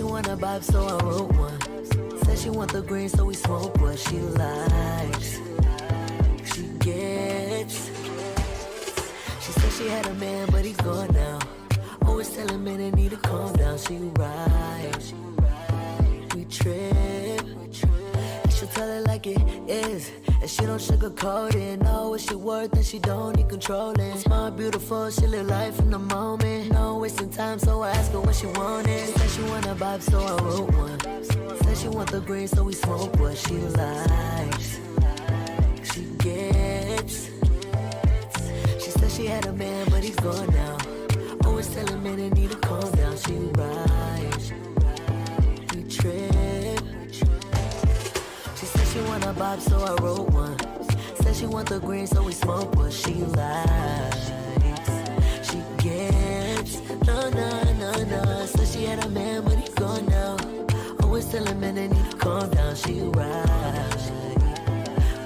she wanna vibe, so I wrote one. Said she want the green, so we smoke what she likes. She gets. She said she had a man, but he's gone now. Always telling men they need to calm down. She right. We trip. She'll tell it like it is, and she don't sugarcoat it. Know what she worth and she don't need controlling. Smart, beautiful, she live life in the moment. No wasting time, so I ask her what she wanted. Said she want a vibe, so I wrote one. Said she want the green, so we smoke what she likes. She gets. She said she had a man, but he's gone now. Always telling men they need to calm down. She right. We trip. She said she want a vibe, so I wrote one. Said she want the green, so we smoke what she likes. She gets. No, no, no, no. Said she had a man, but he's gone now. Always telling men they need to calm down. She right.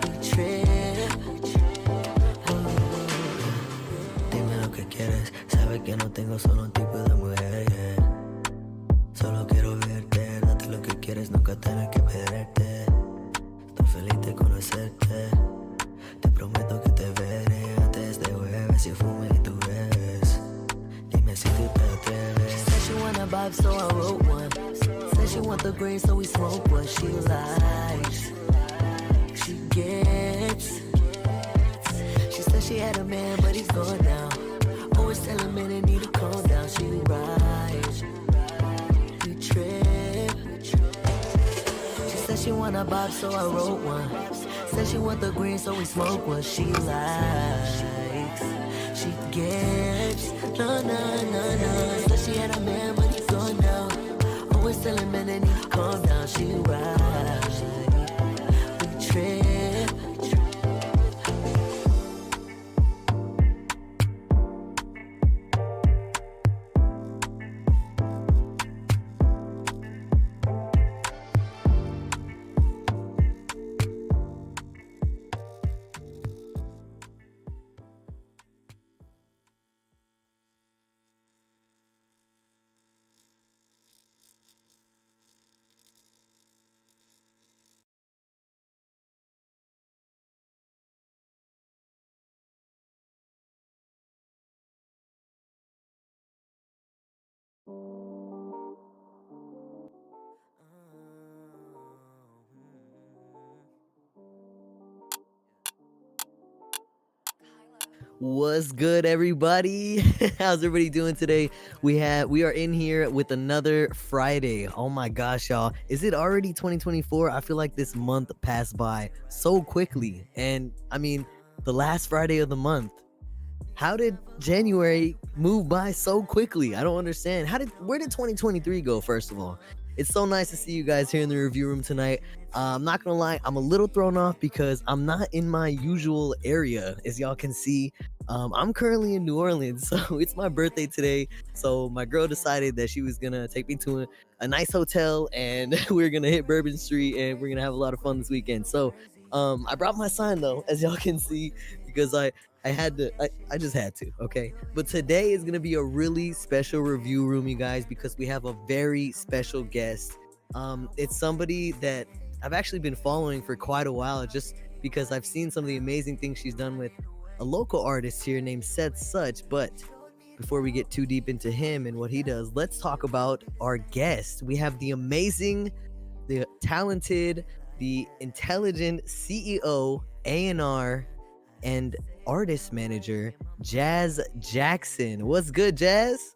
We trip. Dime lo que quieres. Sabe que no tengo solo un tipo de mujer. Yeah. Solo quiero verte. Date lo que quieres, nunca tener que perderte. Estoy feliz de conocerte. Te prometo que te veré antes de jueves y fume y tú bebes. Dime si tú te atreves. She said she want a vibe, so I wrote one. Said she want the green, so we smoke what she likes. She gets. She said she had a man, but he's gone now. Always telling men they need to calm down. She right. We trip. She said she want a vibe, so I wrote one. Said she want the green, so we smoke what she likes. She gets. No, no, no, no. Said she had a man, but he's gone now. Always telling men they need to calm down. She right. We trip. What's good, everybody? How's everybody doing today? We are in here with another Friday. Oh my gosh, y'all. Is it already 2024? I feel like this month passed by so quickly. And I mean, the last Friday of the month. How did January move by so quickly? I don't understand. Where did 2023 go, first of all? It's so nice to see you guys here in the review room tonight. I'm not gonna lie, I'm a little thrown off because I'm not in my usual area, as y'all can see. I'm currently in New Orleans, so it's my birthday today. So my girl decided that she was gonna take me to a nice hotel, and we're gonna hit Bourbon Street, and we're gonna have a lot of fun this weekend. So I brought my sign though, as y'all can see, because I just had to, okay? But today is gonna be a really special review room, you guys, because we have a very special guest. It's somebody that I've actually been following for quite a while, just because I've seen some of the amazing things she's done with a local artist here named Seth Such. But before we get too deep into him and what he does, let's talk about our guest. We have the amazing, the talented, the intelligent CEO, A&R, and artist manager, Jazz Jackson. What's good, Jazz?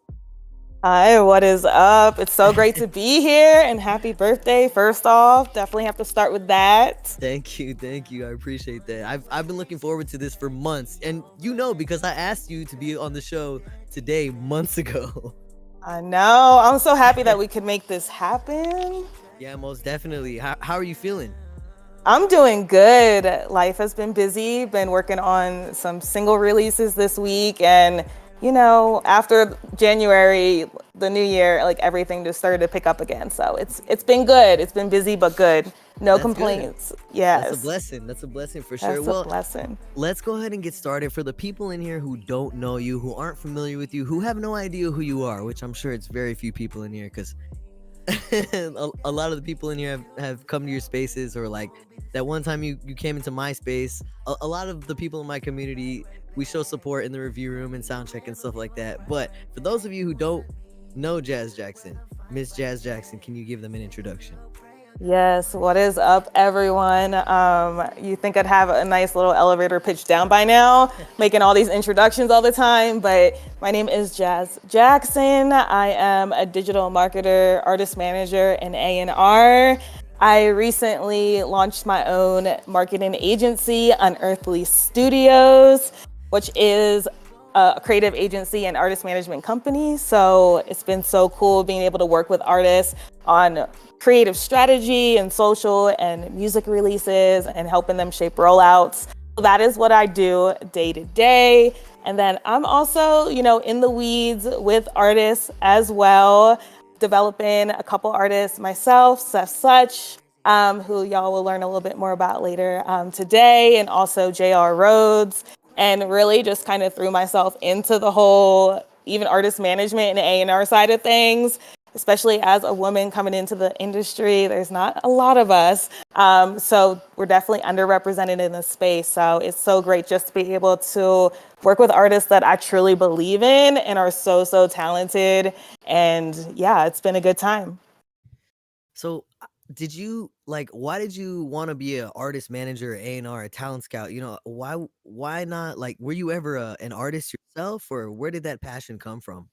Hi, what is up? It's so great to be here, and happy birthday. First off, definitely have to start with that. Thank you. I appreciate that. I've been looking forward to this for months, and because I asked you to be on the show today months ago. I know. I'm so happy that we could make this happen. Yeah, most definitely. How are you feeling? I'm doing good. Life has been busy, been working on some single releases this week, and after January, the new year, like everything just started to pick up again. So it's been good. It's been busy but good. No complaints. Good. Yes. That's a blessing for sure. That's a blessing. Let's go ahead and get started. For the people in here who don't know you, who aren't familiar with you, who have no idea who you are, which I'm sure it's very few people in here, because A lot of the people in here have come to your spaces, or like that one time you came into my space. A lot of the people in my community, we show support in the review room and sound check and stuff like that. But for those of you who don't know Jazz Jackson, Miss Jazz Jackson, can you give them an introduction? Yes, what is up, everyone? You think I'd have a nice little elevator pitch down by now, making all these introductions all the time, but my name is Jazz Jackson. I am a digital marketer, artist manager, and A&R. I recently launched my own marketing agency, Unearthly Studios, which is a creative agency and artist management company. So it's been so cool being able to work with artists on creative strategy and social and music releases and helping them shape rollouts. So that is what I do day to day. And then I'm also, in the weeds with artists as well, developing a couple artists myself, such, who y'all will learn a little bit more about later today, and also JR Rhodes, and really just kind of threw myself into the whole even artist management and A&R side of things, especially as a woman coming into the industry. There's not a lot of us. So we're definitely underrepresented in this space. So it's so great just to be able to work with artists that I truly believe in and are so, so talented. And yeah, it's been a good time. So, did you like? Why did you want to be an artist manager, A&R, a talent scout? Why not? Like, were you ever an artist yourself, or where did that passion come from?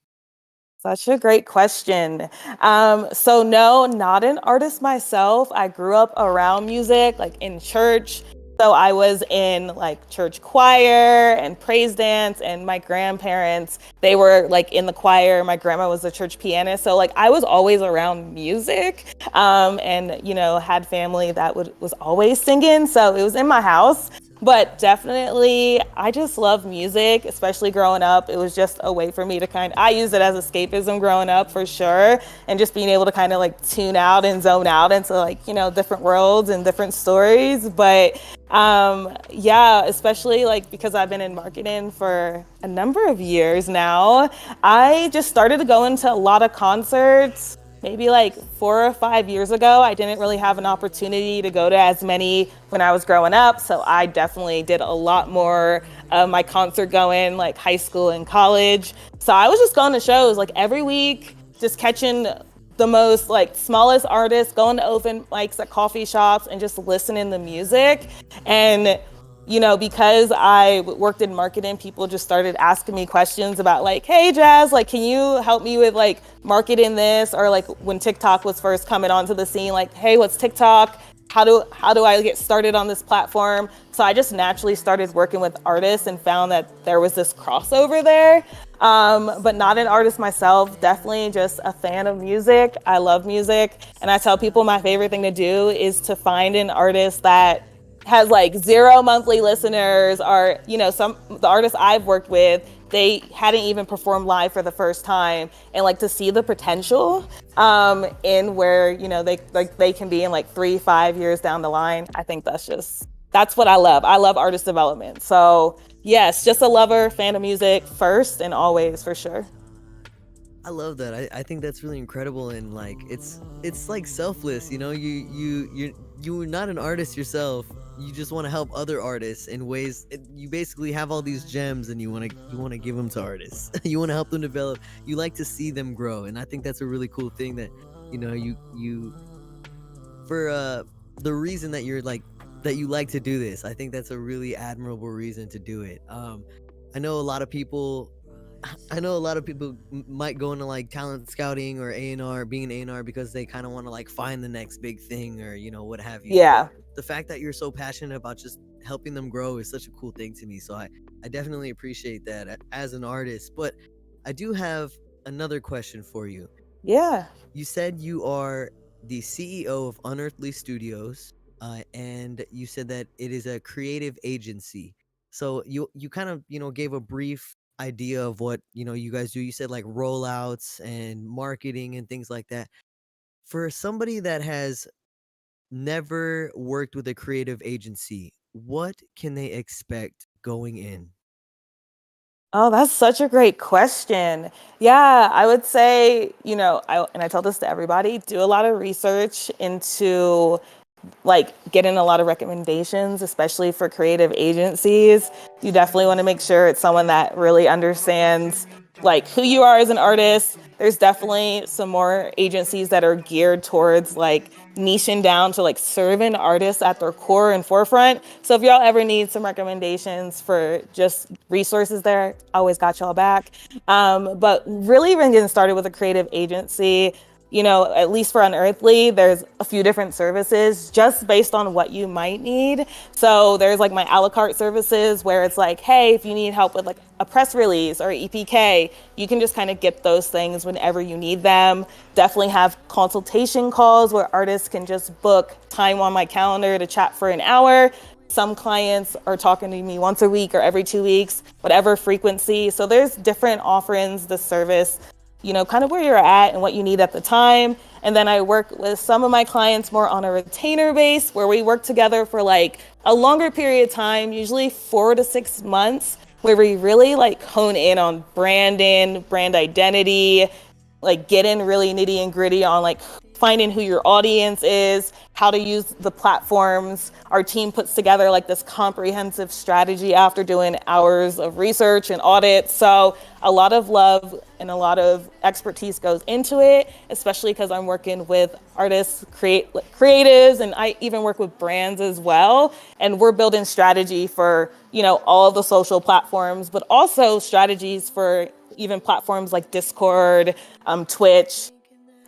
Such a great question. So no, not an artist myself. I grew up around music, like in church. So I was in like church choir and praise dance, and my grandparents, they were like in the choir. My grandma was a church pianist. So like I was always around music, and had family that was always singing. So it was in my house. But definitely, I just love music, especially growing up. It was just a way for me to I use it as escapism growing up for sure. And just being able to kind of like tune out and zone out into like, different worlds and different stories. But yeah, especially like because I've been in marketing for a number of years now, I just started to go into a lot of concerts maybe like 4 or 5 years ago. I didn't really have an opportunity to go to as many when I was growing up. So I definitely did a lot more of my concert going, like high school and college. So I was just going to shows like every week, just catching the most like smallest artists, going to open mics at coffee shops and just listening to music. And because I worked in marketing, people just started asking me questions about like, hey, Jazz, like, can you help me with like marketing this? Or like when TikTok was first coming onto the scene, like, hey, what's TikTok? How do I get started on this platform? So I just naturally started working with artists and found that there was this crossover there. But not an artist myself, definitely just a fan of music. I love music. And I tell people my favorite thing to do is to find an artist that has like zero monthly listeners, or some the artists I've worked with, they hadn't even performed live for the first time, and like to see the potential in where they can be in like 3 5 years down the line. I think that's what I love artist development. So yes, just a lover, fan of music first and always, for sure. I love that. I think that's really incredible, and like it's like selfless. You're not an artist yourself. You just want to help other artists in ways. You basically have all these gems, and you want to give them to artists. You want to help them develop. You like to see them grow, and I think that's a really cool thing that you for the reason that you're like that you like to do this. I think that's a really admirable reason to do it. I know a lot of people I know a lot of people might go into like talent scouting or A&R, being an A&R, because they kind of want to like find the next big thing, or what have you. But Yeah. the fact that you're so passionate about just helping them grow is such a cool thing to me. So I definitely appreciate that as an artist. But I do have another question for you. Yeah. You said you are the CEO of Unearthly Studios, and you said that it is a creative agency. So you kind of gave a brief idea of what you guys do. You said like rollouts and marketing and things like that. For somebody that has never worked with a creative agency, what can they expect going in? Oh, that's such a great question. Yeah, I would say, I tell this to everybody, do a lot of research into like getting a lot of recommendations, especially for creative agencies. You definitely want to make sure it's someone that really understands like who you are as an artist. There's definitely some more agencies that are geared towards like niching down to like serving artists at their core and forefront. So if y'all ever need some recommendations for just resources there, I always got y'all back. But really even getting started with a creative agency, at least for Unearthly, there's a few different services just based on what you might need. So there's like my a la carte services where it's like, hey, if you need help with like a press release or EPK, you can just kind of get those things whenever you need them. Definitely have consultation calls where artists can just book time on my calendar to chat for an hour. Some clients are talking to me once a week or every 2 weeks, whatever frequency. So there's different offerings, the service, kind of where you're at and what you need at the time. And then I work with some of my clients more on a retainer base where we work together for like a longer period of time, usually 4 to 6 months, where we really like hone in on branding, brand identity, like getting really nitty and gritty on like finding who your audience is, how to use the platforms. Our team puts together like this comprehensive strategy after doing hours of research and audit. So a lot of love and a lot of expertise goes into it, especially because I'm working with artists, creatives, and I even work with brands as well. And we're building strategy for, all of the social platforms, but also strategies for even platforms like Discord, Twitch,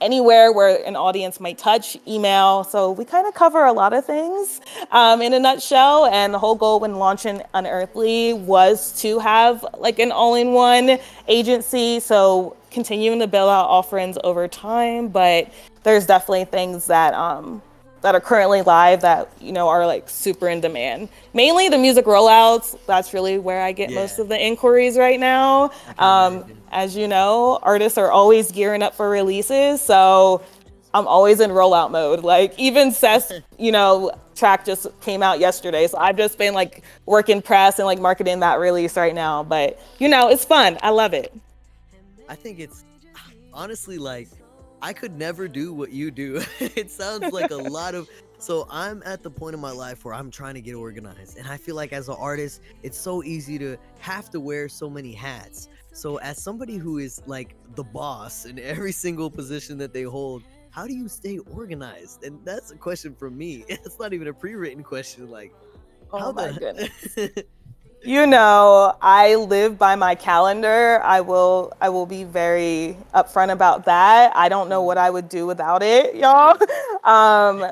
anywhere where an audience might touch, email. So we kind of cover a lot of things in a nutshell. And the whole goal when launching Unearthly was to have like an all-in-one agency. So continuing to build out offerings over time, but there's definitely things that are currently live that are like super in demand. Mainly the music rollouts. That's really where I get most Yeah, of the inquiries right now. I can imagine. As you know, artists are always gearing up for releases, so I'm always in rollout mode. Like even Seth's, track just came out yesterday, so I've just been like working press and like marketing that release right now. But it's fun. I love it. I think it's honestly like I could never do what you do. It sounds like a lot of. So I'm at the point in my life where I'm trying to get organized, and I feel like as an artist, it's so easy to have to wear so many hats. So as somebody who is like the boss in every single position that they hold, how do you stay organized? And that's a question from me. It's not even a pre-written question. Like Oh how my goodness. the I live by my calendar. I will be very upfront about that. I don't know what I would do without it, y'all. Um,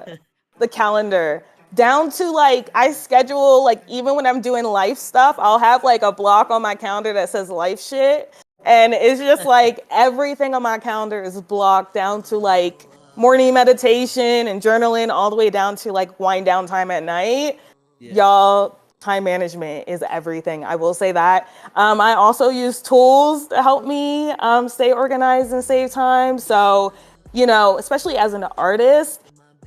the calendar down to like I schedule like even when I'm doing life stuff, I'll have like a block on my calendar that says life shit. And it's just like everything on my calendar is blocked down to like morning meditation and journaling all the way down to like wind down time at night. yeah. Y'all, time management is everything. I will say that. I also use tools to help me stay organized and save time. So, especially as an artist,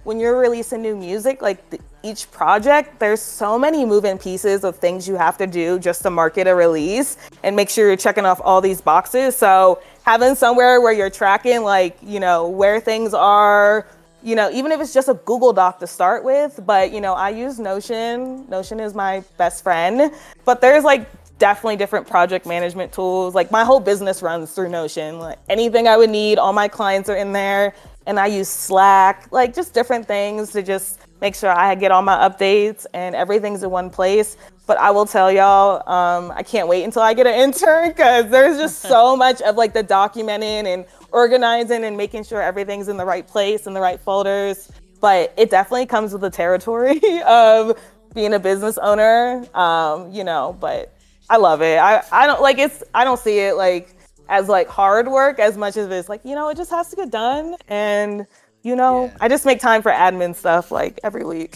when you're releasing new music, like each project, there's so many moving pieces of things you have to do just to market a release and make sure you're checking off all these boxes. So having somewhere where you're tracking, like, where things are, even if it's just a Google Doc to start with, but I use Notion. Notion is my best friend, but there's like definitely different project management tools. Like my whole business runs through Notion. Like anything I would need, all my clients are in there, and I use Slack, like just different things to just make sure I get all my updates and everything's in one place. But I will tell y'all, I can't wait until I get an intern because there's just so much of like the documenting and organizing and making sure everything's in the right place in the right folders. But it definitely comes with the territory of being a business owner, but I love it. I don't like I don't see it like as like hard work as much as it's like, it just has to get done. And, Yeah. I just make time for admin stuff like every week.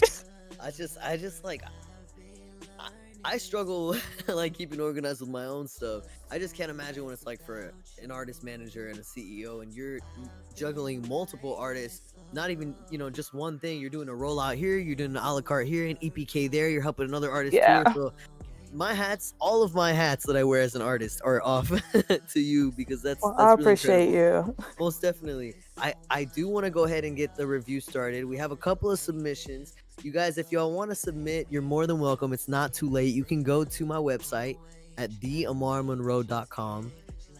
I just like I struggle like keeping organized with my own stuff. I just can't imagine what it's like for an artist manager and a CEO, and you're juggling multiple artists. Not even just one thing. You're doing a rollout here, you're doing an a la carte here, an EPK there. You're helping another artist here. Yeah. So my hats, all of my hats that I wear as an artist are off to you, because Well, I that's really appreciate incredible. you. Most definitely. I do want to go ahead and get the review started. We have a couple of submissions. You guys, if y'all want to submit, you're more than welcome. It's not too late. You can go to my website at theamarmonroe.com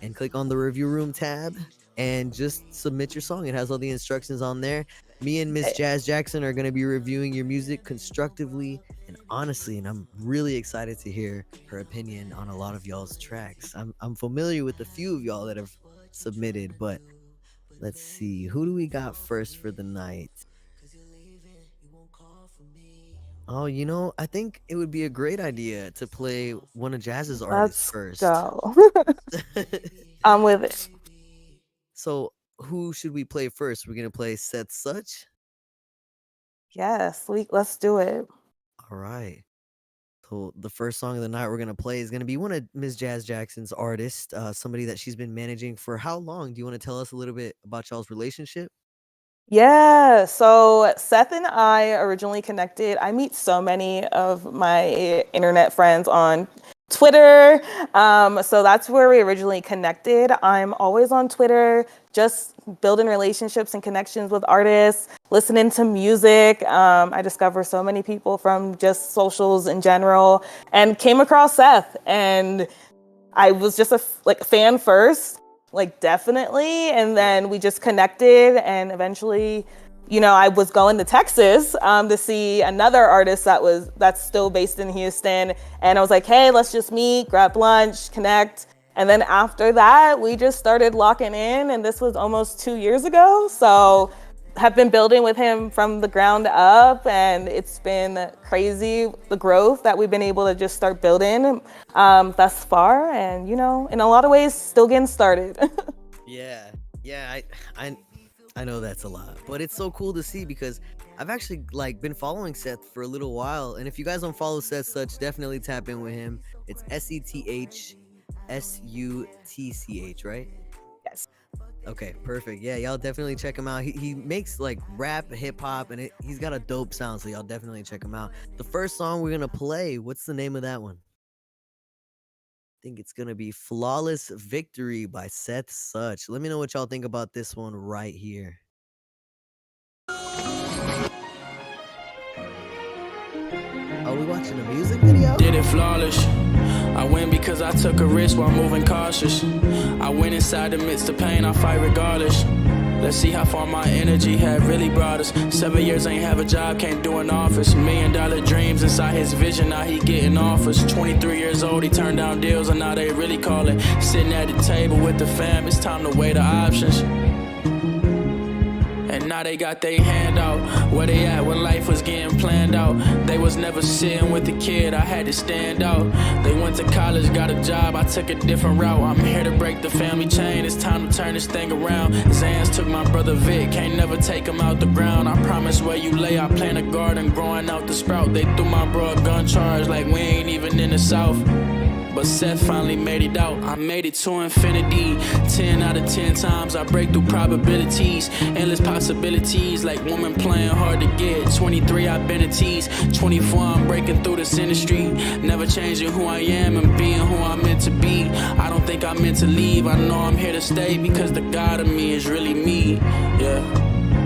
and click on the review room tab and just submit your song. It has all the instructions on there. Me and Miss Jazz Jackson are going to be reviewing your music constructively and honestly, and I'm really excited to hear her opinion on a lot of y'all's tracks. I'm familiar with a few of y'all that have submitted, but let's see. Who do we got first for the night? Oh, I think it would be a great idea to play one of Jazz's artists Let's first. go. I'm with it. So, who should we play first? We're going to play Set Such? Yes, let's do it. All right. So the first song of the night we're gonna play is gonna be one of Ms. Jazz Jackson's artists, somebody that she's been managing for how long? Do you want to tell us a little bit about y'all's relationship? Yeah, so Seth and I originally connected. I meet so many of my internet friends on Twitter. So that's where we originally connected. I'm always on Twitter, just building relationships and connections with artists, listening to music. I discover so many people from just socials in general, and came across Seth, and I was just a fan first, definitely, and then we just connected, and eventually, I was going to Texas to see another artist that's still based in Houston, and I was like, hey, let's just meet, grab lunch, connect, and then after that, we just started locking in, and this was almost 2 years ago, so have been building with him from the ground up, and it's been crazy, the growth that we've been able to just start building thus far, and in a lot of ways still getting started. Yeah, yeah, I know that's a lot, but it's so cool to see because I've actually been following Seth for a little while, and if you guys don't follow Seth Such, definitely tap in with him. It's SETHSUTCH, right? Yes. Okay, perfect. Yeah, y'all definitely check him out. He makes rap, hip hop, and he's got a dope sound, so y'all definitely check him out. The first song we're gonna play, what's the name of that one? I think it's gonna be Flawless Victory by Seth Such. Let me know what y'all think about this one right here. Are we watching a music video? Did it flawless. I win because I took a risk while moving cautious. I went inside the midst of pain, I fight regardless. Let's see how far my energy had really brought us. 7 years ain't have a job, can't do an office. $1 million dreams inside his vision, now he getting offers. 23 years old, he turned down deals, and now they really call it. Sitting at the table with the fam, it's time to weigh the options. And now they got their hand out. Where they at when life was getting planned out? They was never sitting with the kid, I had to stand out. They went to college, got a job, I took a different route. I'm here to break the family chain, it's time to turn this thing around. Zans took my brother Vic, can't never take him out the ground. I promise where you lay, I plant a garden, growing out the sprout. They threw my bro a gun charge like we ain't even in the South. But Seth finally made it out. I made it to infinity. 10 out of 10 times I break through probabilities. Endless possibilities, like woman playing hard to get. 23, I've been a tease. 24, I'm breaking through this industry. Never changing who I am and being who I'm meant to be. I don't think I'm meant to leave. I know I'm here to stay because the God of me is really me.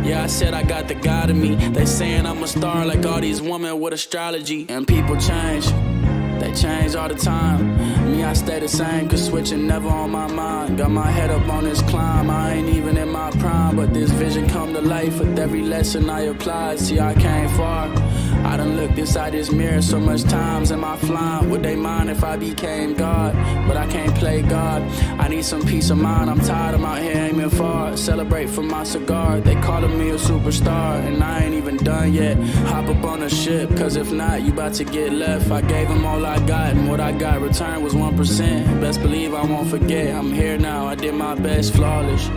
Yeah, I said I got the God in me. They saying I'm a star like all these women with astrology. And people change. They change all the time. Me, I stay the same, cause switching never on my mind. Got my head up on this climb, I ain't even in my prime. But this vision come to life with every lesson I applied. See, I came far. I done looked inside this mirror so much times. Am I flying? Would they mind if I became God? But I can't play God. I need some peace of mind. I'm tired, I'm out here aiming far. Celebrate for my cigar. They calling me a superstar, and I ain't even done yet. Hop up on a ship, cause if not, you about to get left. I gave them all I got, and what I got returned was 1%. Best believe I won't forget. I'm here now, I did my best, flawless.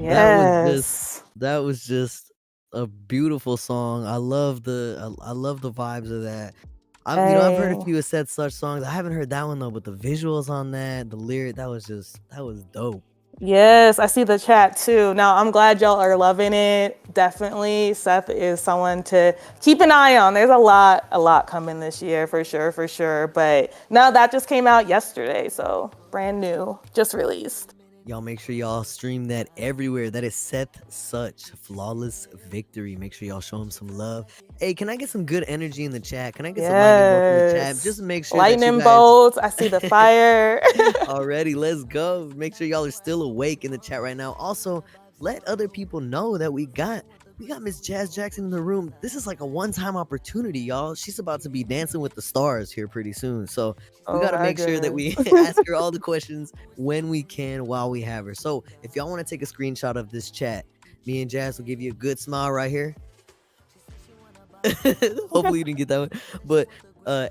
Yes. That was just a beautiful song. I love the vibes of that. I've heard a Hey. few of Seth Such songs. I haven't heard that one though, but the visuals on that, the lyric, that was dope. Yes, I see the chat too. Now, I'm glad y'all are loving it. Definitely, Seth is someone to keep an eye on. There's a lot coming this year for sure, for sure. But now that just came out yesterday, so brand new, just released. Y'all make sure y'all stream that everywhere. That is Seth Such, Flawless Victory. Make sure y'all show him some love. Hey, can I get some good energy in the chat? Can I get some lightning bolts in the chat? Yes. Just make sure that you Lightning guys bolts. I see the fire. already, let's go. Make sure y'all are still awake in the chat right now. Also, let other people know that we got Miss Jazz Jackson in the room. This is like a one-time opportunity, y'all. She's about to be dancing with the stars here pretty soon. So we Oh got to my make sure that we goodness. ask her all the questions when we can while we have her. So if y'all want to take a screenshot of this chat, me and Jazz will give you a good smile right here. Hopefully you didn't get that one. But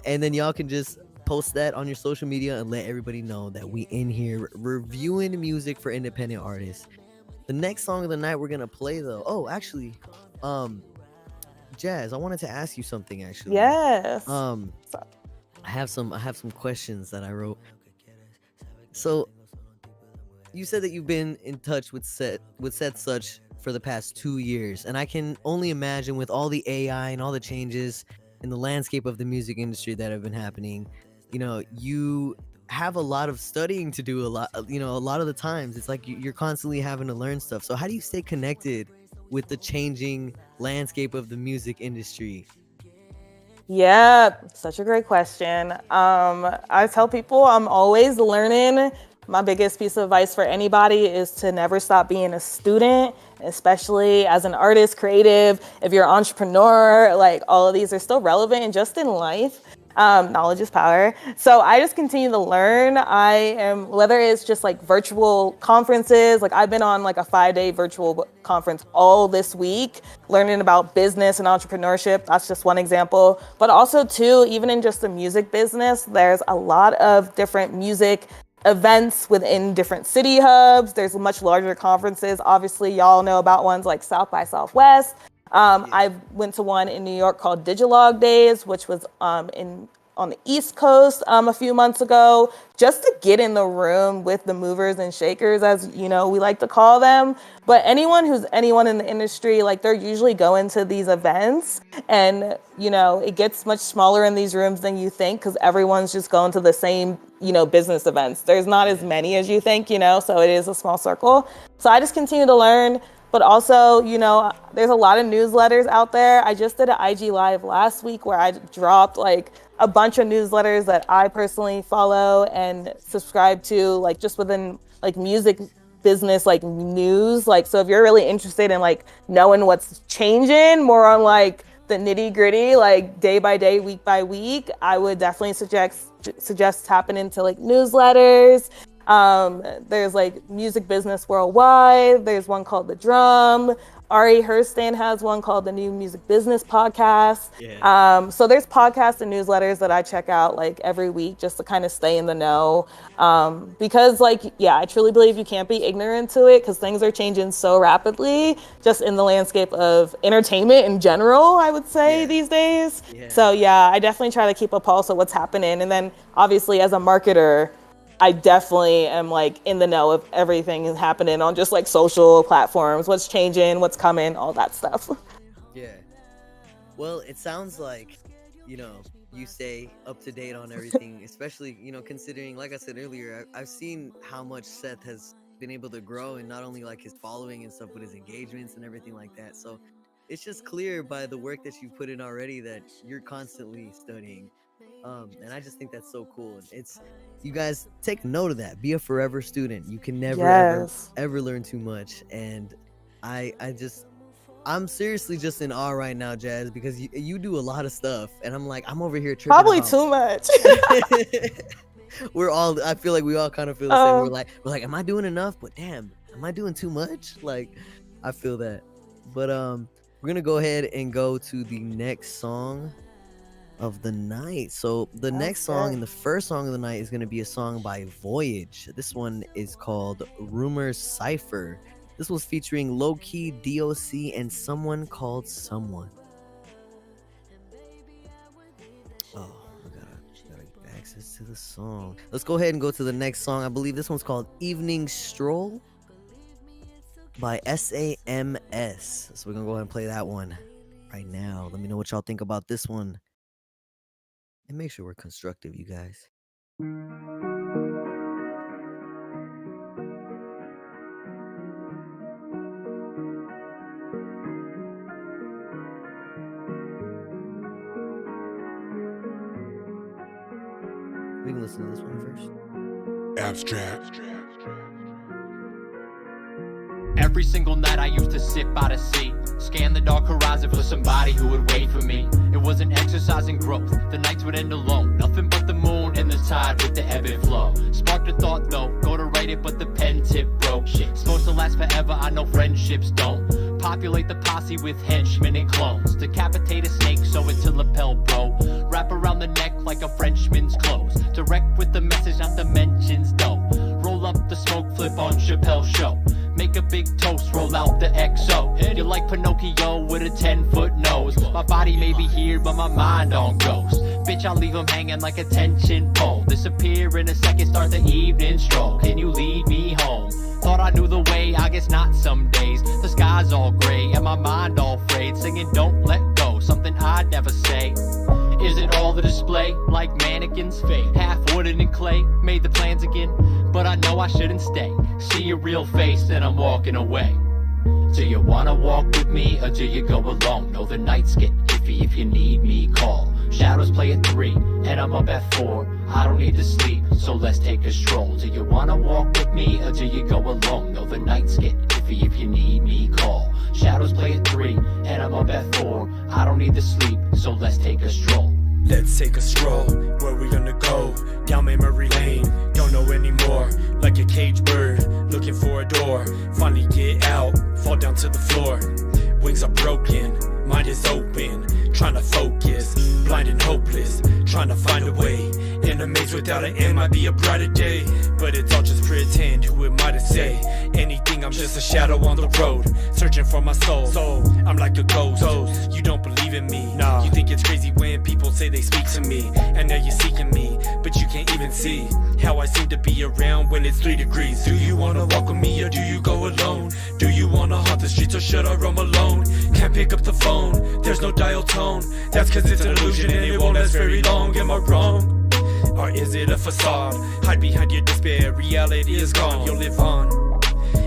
and then y'all can just post that on your social media and let everybody know that we in here reviewing music for independent artists. The next song of the night we're gonna play though. Oh, actually, um, Jazz, I wanted to ask you something actually. Yes. Um, I have some questions that I wrote. So you said that you've been in touch with Seth Such for the past 2 years, and I can only imagine with all the AI and all the changes in the landscape of the music industry that have been happening, you have a lot of studying to do. A lot of the times it's like you're constantly having to learn stuff. So how do you stay connected with the changing landscape of the music industry? Yeah, such a great question. I tell people I'm always learning. My biggest piece of advice for anybody is to never stop being a student, especially as an artist, creative, if you're an entrepreneur, like all of these are still relevant and just in life. Knowledge is power. So I just continue to learn. I am, whether it's just like virtual conferences, like I've been on like a 5-day virtual conference all this week, learning about business and entrepreneurship. That's just one example. But also too, even in just the music business, there's a lot of different music events within different city hubs. There's much larger conferences. Obviously, y'all know about ones like South by Southwest. I went to one in New York called Digilog Days, which was on the East Coast a few months ago, just to get in the room with the movers and shakers, as you know, we like to call them. But anyone who's anyone in the industry, like they're usually going to these events, and it gets much smaller in these rooms than you think because everyone's just going to the same business events. There's not as many as you think, so it is a small circle. So I just continue to learn. But also, there's a lot of newsletters out there. I just did an IG Live last week where I dropped like a bunch of newsletters that I personally follow and subscribe to, like just within like music business, like news. Like, so if you're really interested in like knowing what's changing more on like the nitty gritty, like day by day, week by week, I would definitely suggest tapping into like newsletters. There's like Music Business Worldwide. There's one called The Drum. Ari Hurston has one called the New Music Business Podcast. Yeah. So there's podcasts and newsletters that I check out like every week just to kind of stay in the know. Because I truly believe you can't be ignorant to it because things are changing so rapidly just in the landscape of entertainment in general, I would say these days. Yeah. So I definitely try to keep a pulse of what's happening. And then obviously as a marketer, I definitely am like in the know of everything is happening on just like social platforms, what's changing, what's coming, all that stuff. Yeah. Well, it sounds like, you stay up to date on everything, especially, considering, like I said earlier, I've seen how much Seth has been able to grow and not only like his following and stuff, but his engagements and everything like that. So it's just clear by the work that you've put in already that you're constantly studying. And I just think that's so cool. You guys take note of that. Be a forever student. You can never ever learn too much. And I'm seriously just in awe right now, Jazz, because you do a lot of stuff, and I'm like, I'm over here tripping. Probably too much. I feel like we all kind of feel the same. We're like, am I doing enough? But damn, am I doing too much? Like, I feel that. But we're gonna go ahead and go to the next song of the night. So the next song and the first song of the night is going to be a song by Voyage. This one is called Rumors Cypher. This was featuring Low Key, DOC, and Someone Called Someone. Oh. to the song. Let's go ahead and go to the next song. I believe this one's called Evening Stroll by SAMS. So we're gonna go ahead and play that one right now. Let me know what y'all think about this one. And make sure we're constructive, you guys. We can listen to this one first. Abstract. Every single night I used to sit by the sea, scan the dark horizon for somebody who would wait for me. It was an exercise in growth, the nights would end alone. Nothing but the moon and the tide with the ebb and flow. Sparked a thought though, go to write it but the pen tip broke. Shit, supposed to last forever, I know friendships don't. Populate the posse with henchmen and clones. Decapitate a snake, sew it to lapel bro. Wrap around the neck like a Frenchman's clothes. Direct with the message, not the mentions though. Roll up the smoke, flip on Chappelle's show. Make a big toast, roll out the XO. You're like Pinocchio with a 10-foot nose. My body may be here, but my mind on ghost. Bitch, I'll leave him hanging like a tension pole. Disappear in a second, start the evening stroll. Can you lead me home? Thought I knew the way, I guess not some days. The sky's all gray and my mind all frayed. Singing don't let go, something I'd never say. Is it all the display? Like mannequins, fake, half wooden and clay. Made the plans again, but I know I shouldn't stay. See your real face, then I'm walking away. Do you wanna walk with me, or do you go alone? Know the nights get iffy, if you need me, call. Shadows play at 3, and I'm up at 4. I don't need to sleep, so let's take a stroll. Do you wanna walk with me, or do you go alone? Know the nights get iffy, if you need me, call. Shadows play at 3, and I'm up at 4. I don't need to sleep, so let's take a stroll. Let's take a stroll. Where we gonna go? Down memory lane. Don't know anymore. Like a caged bird, looking for a door. Finally get out, fall down to the floor. Wings are broken, mind is open. Trying to focus, blind and hopeless. Trying to find a way. In a maze without an end might be a brighter day. But it's all just pretend, who am I to say? Anything, I'm just a shadow on the road. Searching for my soul, I'm like a ghost. You don't believe in me, nah. You think it's crazy when people say they speak to me. And now you're seeking me, but you can't even see how I seem to be around when it's 3 degrees. Do you wanna walk with me or do you go alone? Do you wanna haunt the streets or should I roam alone? Can't pick up the phone, there's no dial tone. That's cause it's an illusion and it won't last very long. Am I wrong? Or is it a facade? Hide behind your despair, reality is gone. You'll live on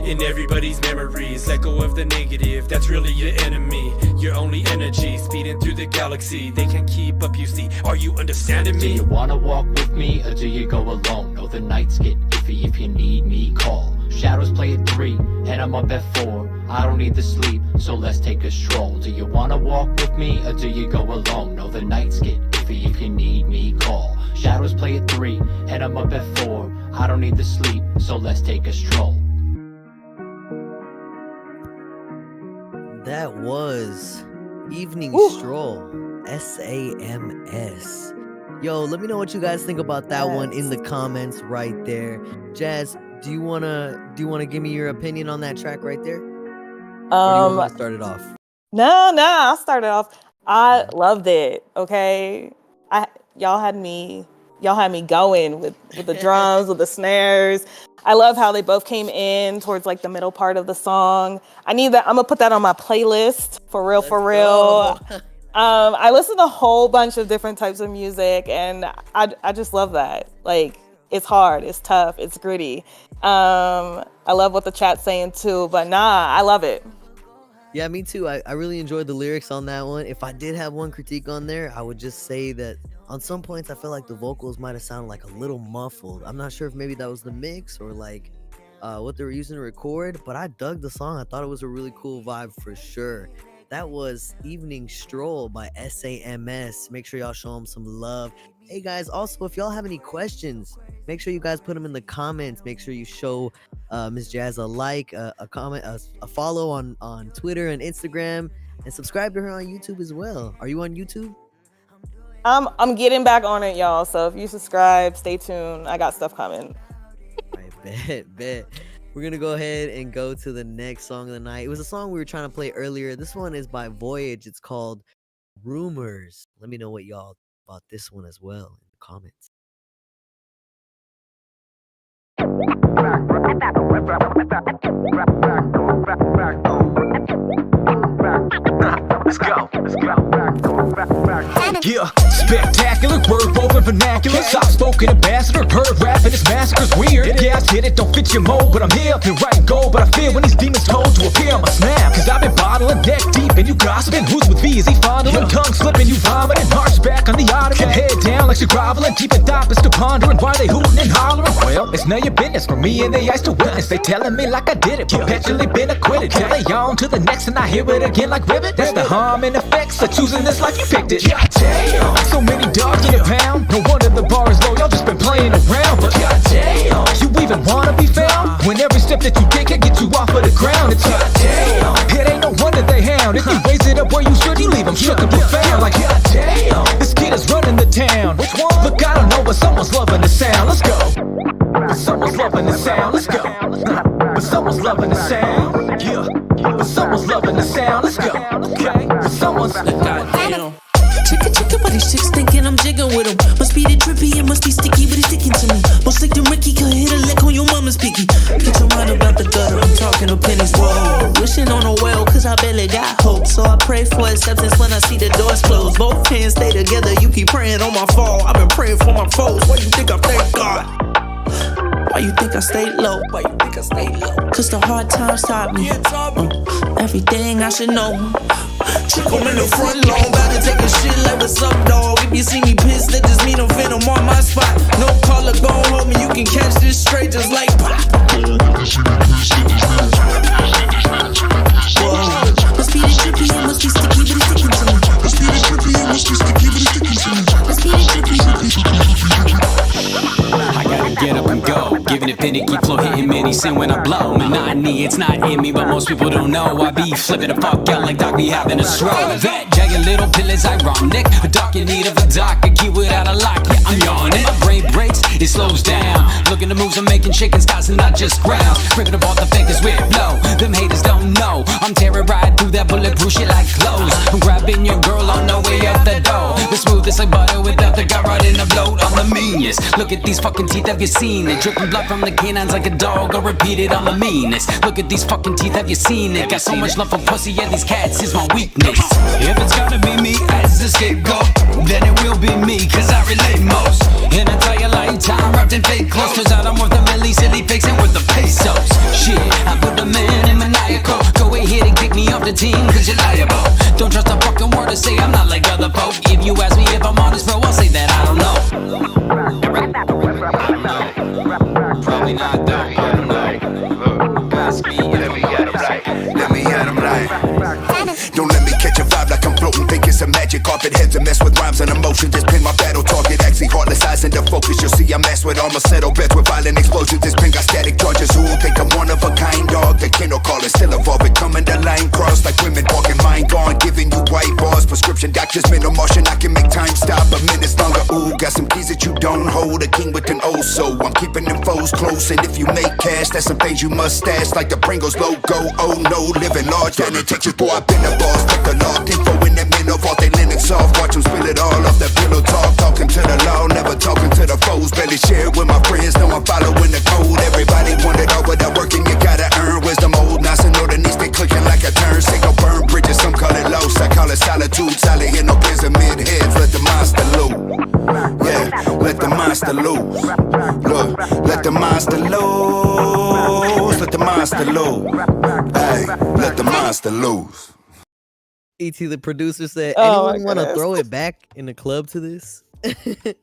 in everybody's memories. Let go of the negative, that's really your enemy. Your only energy, speeding through the galaxy. They can't keep up, you see. Are you understanding me? Do you wanna walk with me, or do you go alone? Know the nights get iffy, if you need me, call. Shadows play at 3, and I'm up at 4. I don't need to sleep, so let's take a stroll. Do you wanna walk with me, or do you go alone? Know the nights get iffy, if you need me, call. Shadows play at 3, and I'm up at 4. I don't need to sleep, so let's take a stroll. That was Evening Stroll, SAMS. Yo, let me know what you guys think about that one in the comments right there. Jazz, do you wanna give me your opinion on that track right there? Or do you want to start it off? No, I'll start it off. I loved it. Okay, y'all had me going with the drums, with the snares. I love how they both came in towards like the middle part of the song. I need that. I'm gonna put that on my playlist for real. I listen to a whole bunch of different types of music, and I just love that. Like, it's hard, it's tough, it's gritty. I love what the chat's saying too, but I love it. Yeah, me too. I really enjoyed the lyrics on that one. If I did have one critique on there, I would just say that on some points I felt like the vocals might have sounded like a little muffled. I'm not sure if maybe that was the mix or like what they were using to record, but I dug the song. I thought it was a really cool vibe for sure. That was Evening Stroll by SAMS. Make sure y'all show them some love. Hey guys, also if y'all have any questions, make sure you guys put them in the comments. Make sure you show Ms. Jazz a like, a comment, a follow on Twitter and Instagram, and subscribe to her on YouTube as well. Are you on YouTube? I'm getting back on it, y'all. So if you subscribe, stay tuned. I got stuff coming. I bet. We're gonna go ahead and go to the next song of the night. It was a song we were trying to play earlier. This one is by Voyage. It's called Rumors. Let me know what y'all about this one as well in the comments. Let's go. Yeah, spectacular, word woven vernacular, soft-spoken ambassador, heard rapping, this massacre's weird. Yeah, I get it, don't fit your mold, but I'm here, feel right and gold. But I feel when these demons told to appear, I'ma snap. Cause I've been bottling neck deep and you gossiping. Who's with me, is he fondling? Tongue slipping, you vomiting. March back on the ottoman, head down like you're groveling. Deep in thought, but still pondering why they hooting and hollering. Well, it's none of your business for me and they ice to witness. They telling me like I did it, perpetually been acquitted. Tell they on to the next and I hear it again like rivet. That's the harm and effects of choosing this life you picked it. Goddamn, so many dogs in the pound. No wonder the bar is low, y'all just been playing around. But goddamn, you even wanna be found? When every step that you take can get you off of the ground. It's goddamn, it ain't no wonder they hound. If you raise it up where you should, you leave them shook and profound. Like goddamn, this kid is running the town. Which one? Look, I don't know, but someone's loving the sound. Let's go. But someone's loving the sound. Let's go. But someone's loving the sound. Yeah. But someone's loving the sound. Let's go. Okay. But someone's Goddamn. Chicka, but these chicks thinking I'm jigging with them. Must be the drippy, it must be sticky, but it's sticking to me. Most like the Ricky, could hit a lick on your mama's picky. Get your mind about the gutter, I'm talking to pennies, whoa. Wishing on a well, cause I barely got hope. So I pray for acceptance when I see the doors closed. Both hands stay together, you keep praying on my fall. I've been praying for my foes, why you think I thank God? Why you think I stay low? Why you think I stay low? Cause the hard times taught me everything I should know. Chick, I'm in the front lawn, about to take a shit like what's up, dog. If you see me pissed, that just mean I'm finna on my spot. No caller, go home and you can catch this straight just like pop. Whoa. Must be the drippy, it must be sticky, but it's sticking to me. Must be the drippy, it must be sticky, but it's sticking to me. Must be the drippy, I gotta get up and go, giving it finicky flow, hitting many sin when I blow. Monotony, it's not in me, but most people don't know. I be flipping the fuck out like Doc be having a stroke. That jagged little pill is ironic, a dark in need of a doc, a key without a lock. Yeah, I'm yawning. My brain breaks, it slows down. Look at the moves I'm making, shaking skies and not just ground. Ripping apart the fakers with flow. Them haters don't know. I'm tearing right through that bulletproof shit like clothes. I'm grabbing your girl on the way out the door. The smoothest like butter without the garrot in the bloat. I'm the meanest. Look at these fucking teeth, have you seen it? Dripping blood from the canines like a dog. I'll repeat it, I'm the meanest. Look at these fucking teeth, have you seen it? Got so much love for pussy, yeah, these cats is my weakness. If it's gotta be me as the scapegoat, then it will be me, cause I relate most. An entire lifetime wrapped in fake clothes. Turns out I'm worth a milli, silly fakes and worth the pesos. Shit, I put the man in maniacal. Go ahead and kick me off the team, cause you're liable. Don't trust a fucking word to say I'm not like other folk. If you ask me if I'm honest, bro, I'll say that I don't know. Probably not though, I don't know. Ask me if I'm honest. Let me at him right. Don't let me catch a vibe like I'm floating. Think it's a magic carpet. Heads and mess with rhymes and emotion. Just pin my battle target. Actually heartless eyes into focus. You'll see I mess with armor. Settle beds with violent explosions. This pin got static charges. Who think I'm one of a kind dog? The kennel calling. Still evolving. Coming the line cross like women walking. Mind gone. Giving you white bars. Prescription doctors. Mental motion. I can make time stop a minutes longer. Ooh, got some keys that you don't hold. A king with an old soul. I'm keeping them foes close. And if you make cash, that's some things you must stash. Like the Pringles logo. Oh no, living large. And it takes you boy. I've been a boss. Put the locked info in that mental vault. They Linux off. Watch them spill it all off that pillow talk. Talking to the law. Never talking to the foes. Barely share with my friends. Know I'm following the code. Everybody wanted all without working. You gotta earn wisdom. Old nice and know the knees. They clicking like a turn. Signal burn bridges. Some call it lost. I call it solitude. Solid here. No pyramid heads. Let the monster loose. Yeah, let the monster loose. Look, let the monster loose. Let the monster loose. Hey, let the monster loose. E.T. the producer said, Oh my anyone want to goodness. throw it back in the club to this?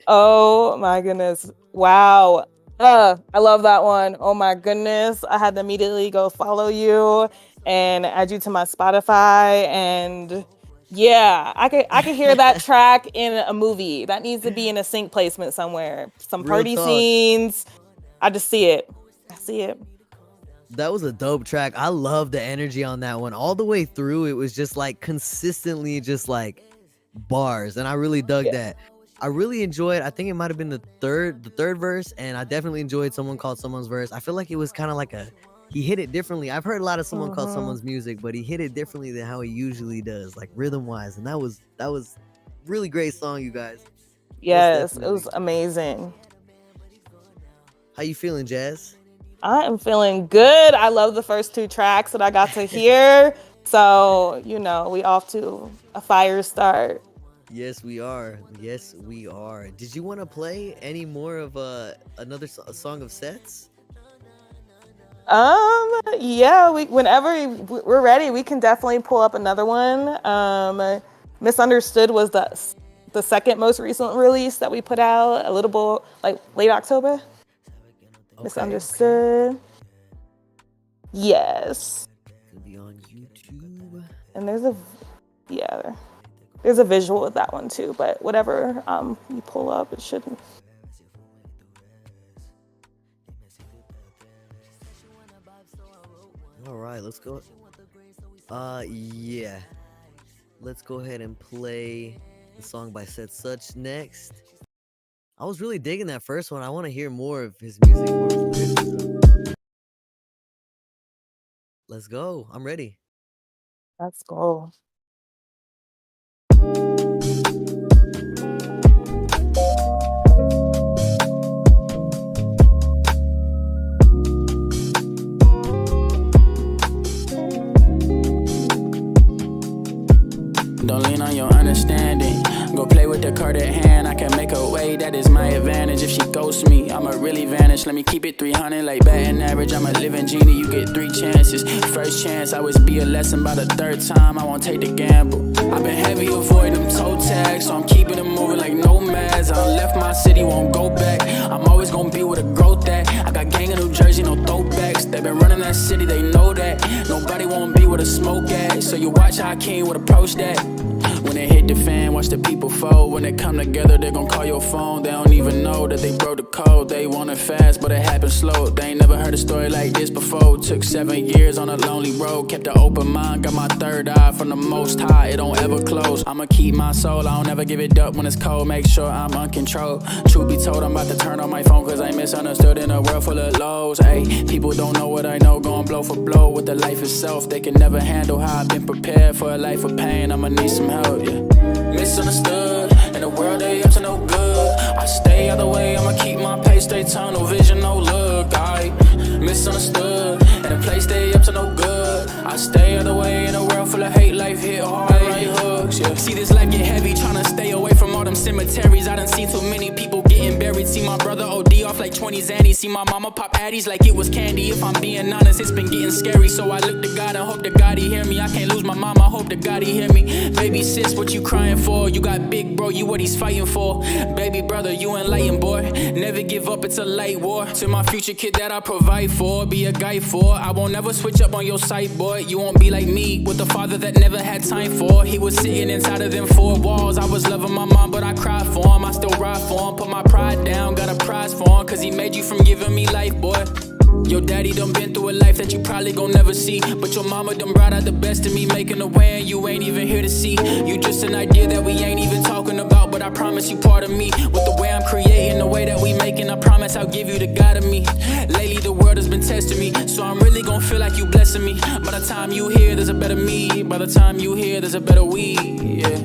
Oh my goodness. Wow. I love that one. Oh my goodness. I had to immediately go follow you and add you to my Spotify. And yeah, I could hear that track in a movie. That needs to be in a sync placement somewhere. Some Real party talk. scenes. I just see it. I see it. That was a dope track. I love the energy on that one. All the way through, it was just like consistently just like bars. And I really dug that. I really enjoyed, I think it might have been the third verse, and I definitely enjoyed Someone Called Someone's verse. I feel like it was kind of like he hit it differently. I've heard a lot of Someone Called Someone's music, but he hit it differently than how he usually does, like rhythm wise. And that was really great song, you guys. Yes, it definitely. was amazing. How you feeling, Jazz? I am feeling good. I love the first two tracks that I got to hear. So, we off to a fire start. Yes, we are. Yes, we are. Did you want to play any more of another song of Seth's? Yeah, whenever we're ready, we can definitely pull up another one. Misunderstood was the second most recent release that we put out, a little bit like late October. Okay, Misunderstood. Yes. It'll be on YouTube. And there's a visual of that one too, but whatever you pull up, it shouldn't. All right, let's go. Yeah. Let's go ahead and play the song by Seth Such next. I was really digging that first one. I want to hear more of his music. Let's go. I'm ready. Let's go. Don't lean on your understanding. Go play with the card at hand. I can make a way, that is my advantage. If she ghosts me, I'ma really vanish. Let me keep it 300 like batting average. I'm a living genie, you get 3 chances. First chance, always be a lesson. By the third time, I won't take the gamble. I've been heavy, avoid them toe tags, so I'm keeping it moving like nomads. I left my city, won't go back. I'm always gonna be where the growth at. I got gang in New Jersey, no throwbacks. They been running that city, they know that. Nobody won't be where the smoke at. So you watch how King would approach that. When it hit the fan, watch the people fold. When they come together, they gon' call your phone. They don't even know that they broke the code. They want it fast, but it happened slow. They ain't never heard a story like this before. Took 7 years on a lonely road. Kept an open mind, got my third eye from the most high. It don't ever close. I'ma keep my soul, I don't ever give it up when it's cold. Make sure I'm uncontrolled. Truth be told, I'm about to turn on my phone, cause I misunderstood in a world full of lows. Ayy, people don't know what I know. Going blow for blow with the life itself. They can never handle how I've been prepared for a life of pain. I'ma need some help, yeah. Misunderstood, in the world they up to no good. I stay out the way, I'ma keep my pace, stay tunnel vision, no look. I misunderstood, in a place they up to no good. I stay out the way, in a world full of hate, life hit hard, right hooks, yeah. See this life get heavy, tryna stay away from all them cemeteries. I done seen too many people getting buried. See my brother OD off like 20 Zannies. See my mama pop addies like it was candy. If I'm being honest, it's been getting scary. So I look to God and hope to God he hear me. I can't lose my mama, I hope to God he hear me. Baby sis, what you crying for? You got big bro, you what he's fighting for. Baby brother, you enlightened boy. Never give up, it's a light war. To my future kid that I provide for, be a guy for. I won't never switch up on your side, boy. You won't be like me, with a father that never had time for. He was sitting inside of them 4 walls. I was loving my mom, but I cried for him. I still ride for him, put my pride down, got a prize for him, cause he made you from giving me life, boy. Your daddy done been through a life that you probably gon' never see. But your mama done brought out the best in me, making a way and you ain't even here to see. You just an idea that we ain't even talking about, but I promise you part of me. With the way I'm creating, the way that we making, I promise I'll give you the God of me. Lately the world has been testing me, so I'm really gon' feel like you blessing me. By the time you hear, there's a better me. By the time you hear, there's a better we, yeah.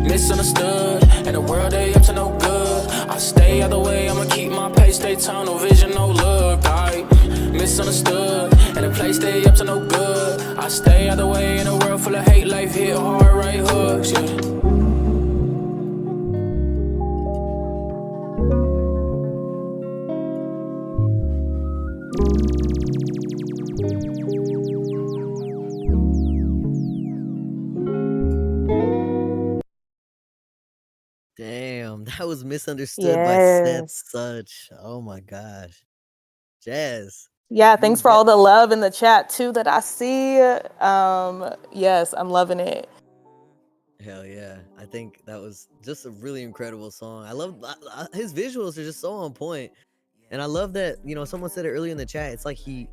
Misunderstood, in the world they up to no good. I stay out the way, I'ma keep my pace, stay tunnel vision, no look. I misunderstood, in a place they up to no good. I stay out the way, in a world full of hate, life hit hard, right hooks, yeah. Damn, that was Misunderstood by Seth Such. Oh my gosh. Jazz. Yeah, thanks for all the love in the chat too that I see. Yes, I'm loving it. Hell yeah. I think that was just a really incredible song. I love his visuals are just so on point. And I love that, someone said it earlier in the chat. It's like you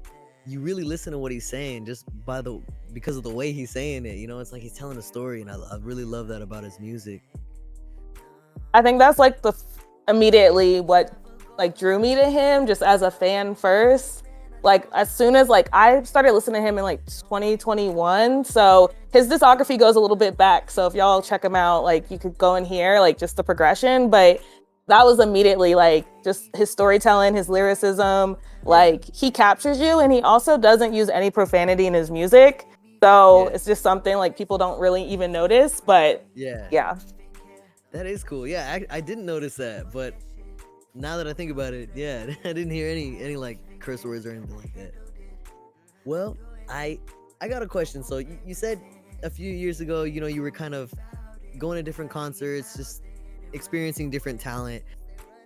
really listen to what he's saying just because of the way he's saying it. It's like he's telling a story, and I really love that about his music. I think that's like immediately what like drew me to him, just as a fan first. Like as soon as I started listening to him in 2021, so his discography goes a little bit back. So if y'all check him out, you could go in here just the progression. But that was immediately like just his storytelling, his lyricism, like he captures you, and he also doesn't use any profanity in his music. So Yeah. it's just something like people don't really even notice, but Yeah. yeah. That is cool. Yeah, I didn't notice that, but now that I think about it, yeah, I didn't hear any like curse words or anything like that. Well, I I got a question. So you said a few years ago, you were kind of going to different concerts, just experiencing different talent.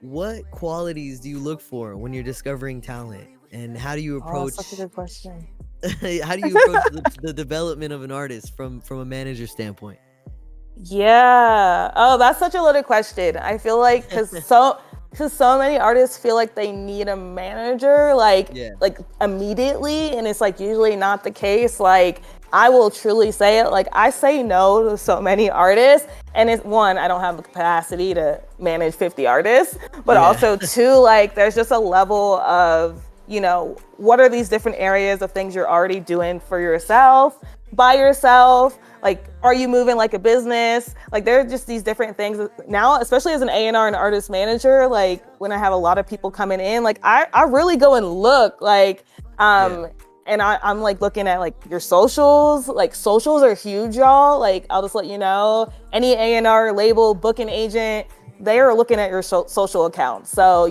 What qualities do you look for when you're discovering talent, and how do you Oh, such a approach good question. how do you approach the development of an artist from a manager standpoint? Yeah. Oh, that's such a loaded question. I feel like because so many artists feel like they need a manager Yeah. like immediately, and it's like usually not the case. Like I will truly say it. Like I say no to so many artists, and it's one, I don't have the capacity to manage 50 artists, but Yeah. also two, like there's just a level of what are these different areas of things you're already doing for yourself, by yourself? Like, are you moving like a business? Like, there are just these different things now, especially as an A&R and artist manager. Like, when I have a lot of people coming in, like, I really go and look, like, Yeah. and I'm like looking at like your socials. Like, socials are huge, y'all. Like, I'll just let you know, any A&R label, booking agent, they are looking at your social accounts. So,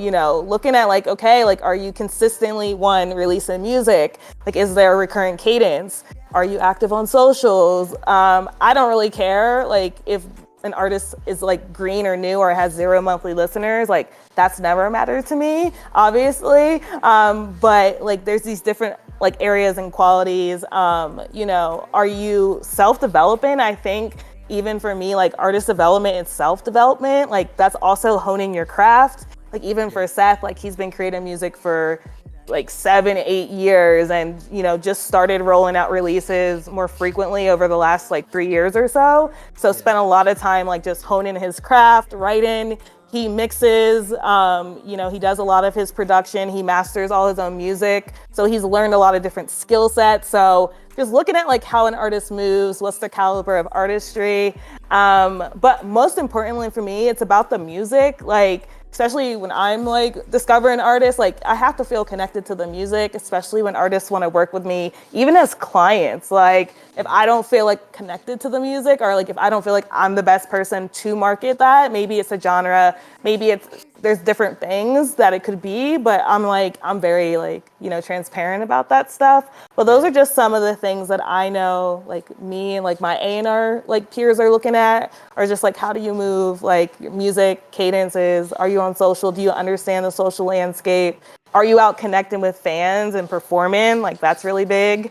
looking at like, okay, like, are you consistently releasing music? Like, is there a recurring cadence? Are you active on socials? I don't really care. Like, if an artist is like green or new or has 0 monthly listeners, like that's never mattered to me, obviously. But like, there's these different like areas and qualities. Are you self-developing? I think even for me, like artist development and self-development, like that's also honing your craft. Like even for Seth, like he's been creating music for like 7-8 years, and just started rolling out releases more frequently over the last like 3 years or so. Spent a lot of time like just honing his craft, writing. He mixes, he does a lot of his production. He masters all his own music. So he's learned a lot of different skill sets. So just looking at like how an artist moves, what's the caliber of artistry. But most importantly for me, it's about the music. Like, especially when I'm like discovering artists, like I have to feel connected to the music, especially when artists want to work with me, even as clients. Like if I don't feel like connected to the music, or like if I don't feel like I'm the best person to market that, maybe it's a genre, maybe there's different things that it could be, but I'm very like, transparent about that stuff. But those are just some of the things that I know, like me and like my A&R like peers are looking at, or just like, how do you move like your music cadences? Are you on social? Do you understand the social landscape? Are you out connecting with fans and performing? Like that's really big.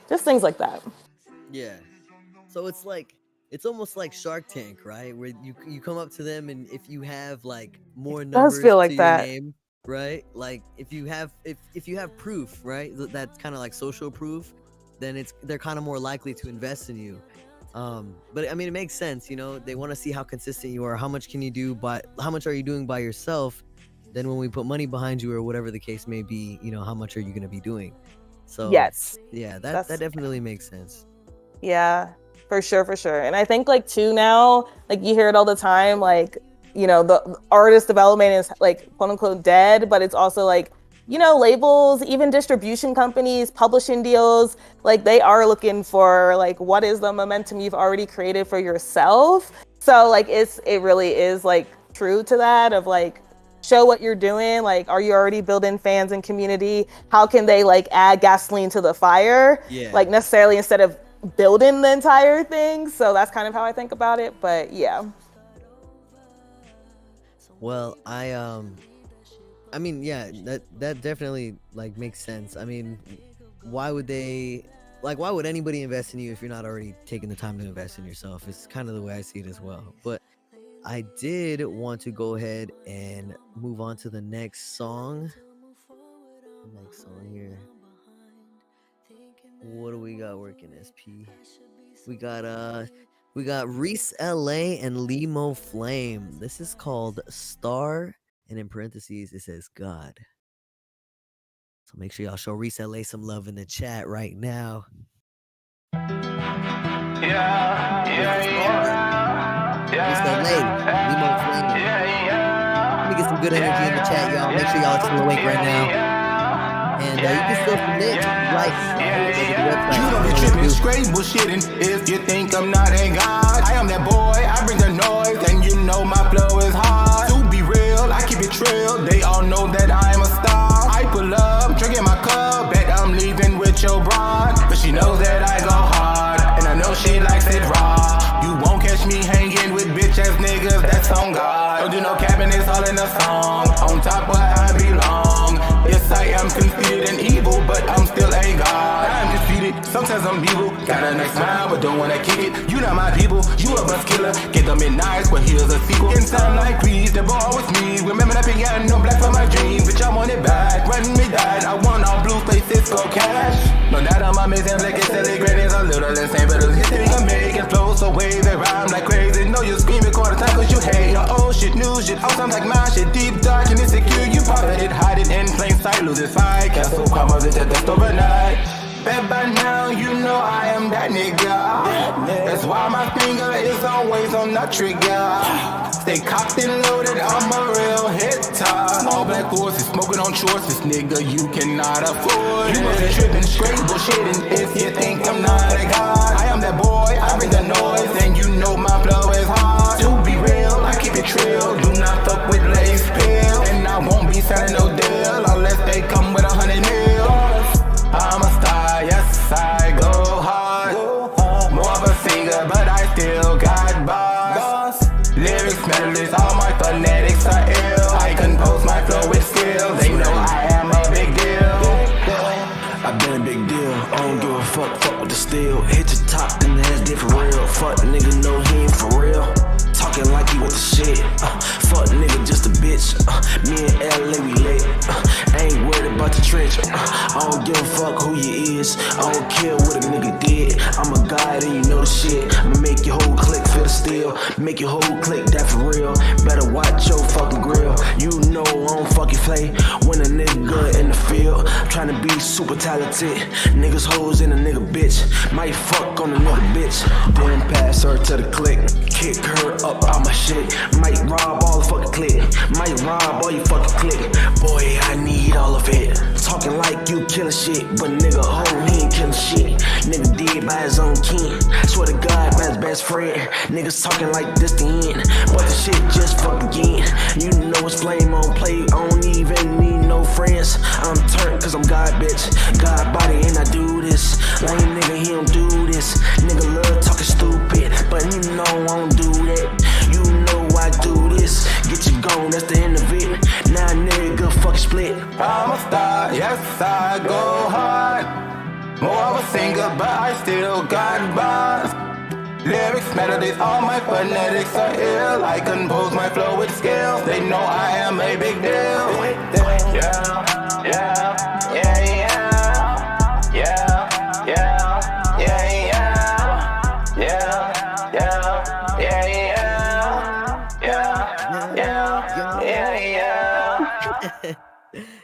Just things like that. Yeah. So it's almost like Shark Tank, right? Where you come up to them, and if you have like more Does numbers feel to like your that. name, right? Like if you have proof, right? That's kind of like social proof, then they're kind of more likely to invest in you. But I mean, it makes sense, they want to see how consistent you are, how much are you doing by yourself? Then when we put money behind you or whatever the case may be, how much are you going to be doing? So Yes. yeah, that That's definitely makes sense. Yeah, for sure, for sure. And I think like too now, like you hear it all the time, like, the artist development is like quote unquote dead, but it's also like, labels, even distribution companies, publishing deals, like they are looking for like what is the momentum you've already created for yourself. So like it really is like true to that of like show what you're doing. Like, are you already building fans and community? How can they like add gasoline to the fire? Yeah. Like necessarily instead of building the entire thing. So that's kind of how I think about it. But yeah. Well, I mean, yeah, that definitely like makes sense. I mean, why would anybody invest in you if you're not already taking the time to invest in yourself? It's kind of the way I see it as well. But I did want to go ahead and move on to the next song. The next song here. What do we got working, SP? We got Reese LA and Limo Flame. This is called Star, and in parentheses it says God. So make sure y'all show Reese LA some love in the chat right now. Yeah, Reese LA, Limo Flame. good energy in the chat, y'all. Make sure y'all are still awake right now. And you can still submit, like, go to the website. You don't be tripping, straight bullshitting if you think I'm not a god. I am that boy, I bring the noise, and you know my flow is hard. To be real, I keep it trill, they all know that I'm a star. I pull up, drinking my cup, bet I'm leaving with your broad. But she knows that I go hard, and I know she likes it raw. You won't catch me hanging with bitch-ass niggas, that's on God. Don't do no capping, it's all in the song. On top where I belong. Yes, I am conceited and evil, but I'm still a god. I'm conceited, sometimes I'm evil. Got a nice smile, but don't wanna kick it. You not my people, you a bus killer. Get them in nice, but here's a sequel. Can sound like Grease, the ball with me. Remember that piano, black for my dreams. Bitch, I want it back, run me that. I want all blue face, Cisco cash. No doubt I'm amazing, like it's silly, great is a little insane. But it's history can make it flow, so wave it rhyme like crazy. Know you screaming quarter time, cause you hate your old shit, new shit. Awesome like my shit, deep dark and insecure. You pop it, hide it in plain sight, lose it fight. Castle commas into dust overnight. Bet by now you know I am that nigga. That's why my finger is always on the trigger. Stay cocked and loaded, I'm a real hitter. All black horses, smoking on choices, nigga, you cannot afford it. You must be tripping, straight bullshitting if you think I'm not a god. I am that boy, I bring the noise, and you know my flow is hard. To be real, I keep it trill, do not fuck with lace pill. And I won't be signing no deal unless they come with 100 mil. I'm a star, yes, I go hard. More of a singer, but I still got bars. Lyrics, melodies, all my phonetics are ill. I compose my flow with skill. They know I am a big deal. I've been a big deal. I don't give a fuck with the steel. Hit the top, then that's different real. Fuck nigga, know he ain't for real. Talking like he with the shit. Fuck nigga, just a bitch. Me and LA, we lit. I ain't worried about the trench. I don't give a fuck who you is. I don't care what a nigga did. I'm a guy, then you know the shit. I'ma make your whole clique feel the steel. Make your whole clique that for real. Better watch your fucking grill. You know I don't fucking play when a nigga in the field. Tryna be super talented. Niggas hoes in a nigga bitch. Might fuck on a nigga bitch. Then pass her to the clique. Kick her up out my shit. Might rob all the fucking clique. Might rob all you fucking clique. Boy, I need all of it. Talking like you killing shit, but nigga, he ain't killing shit. Nigga did by his own kin. Swear to God, by his best friend. Niggas talking like this the end, but the shit just fuck again. You know it's flame on play. I don't even need no friends. I'm turned cause I'm God, bitch. God body and I do this. Lame nigga, he don't do this. Nigga love talking stupid, but you know I don't do that. You know I do this. Get you gone, that's the end of it. Now nigga, fucking split. I'm a star, yes I go hard. More of a singer, but I still got bars. Lyrics, melodies, all my phonetics are ill. I compose my flow with skill. They know I am a big deal. Yeah, yeah, yeah, yeah, yeah, yeah, yeah, yeah, yeah, yeah, yeah, yeah, yeah.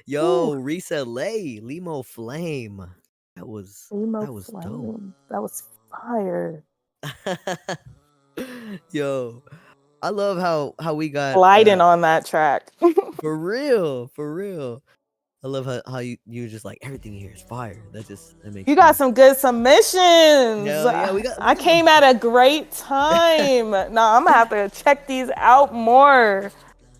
Yo, Risa Lay, Limo Flame. That was dope. That was fire. Yo, I love how we got Gliding on that track. for real. I love how you just like everything here is fire. That makes You got some good submissions. Yeah, we got. I came at a great time. No, I'm gonna have to check these out more.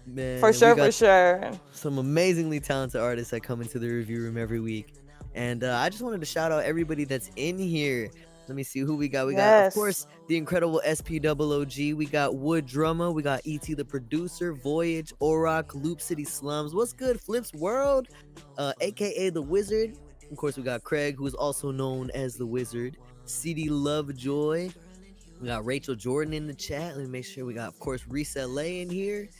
Man, For sure. Some amazingly talented artists that come into the review room every week. And I just wanted to shout out everybody that's in here. Let me see who we got. We got, of course, the incredible SPOOG. We got Wood Drummer. We got ET the producer, Voyage, Orok, Loop City Slums. What's good? Flips World, aka the Wizard. Of course, we got Craig, who is also known as the Wizard. CD Lovejoy. We got Rachel Jordan in the chat. Let me make sure we got, of course, Reset Lay in here.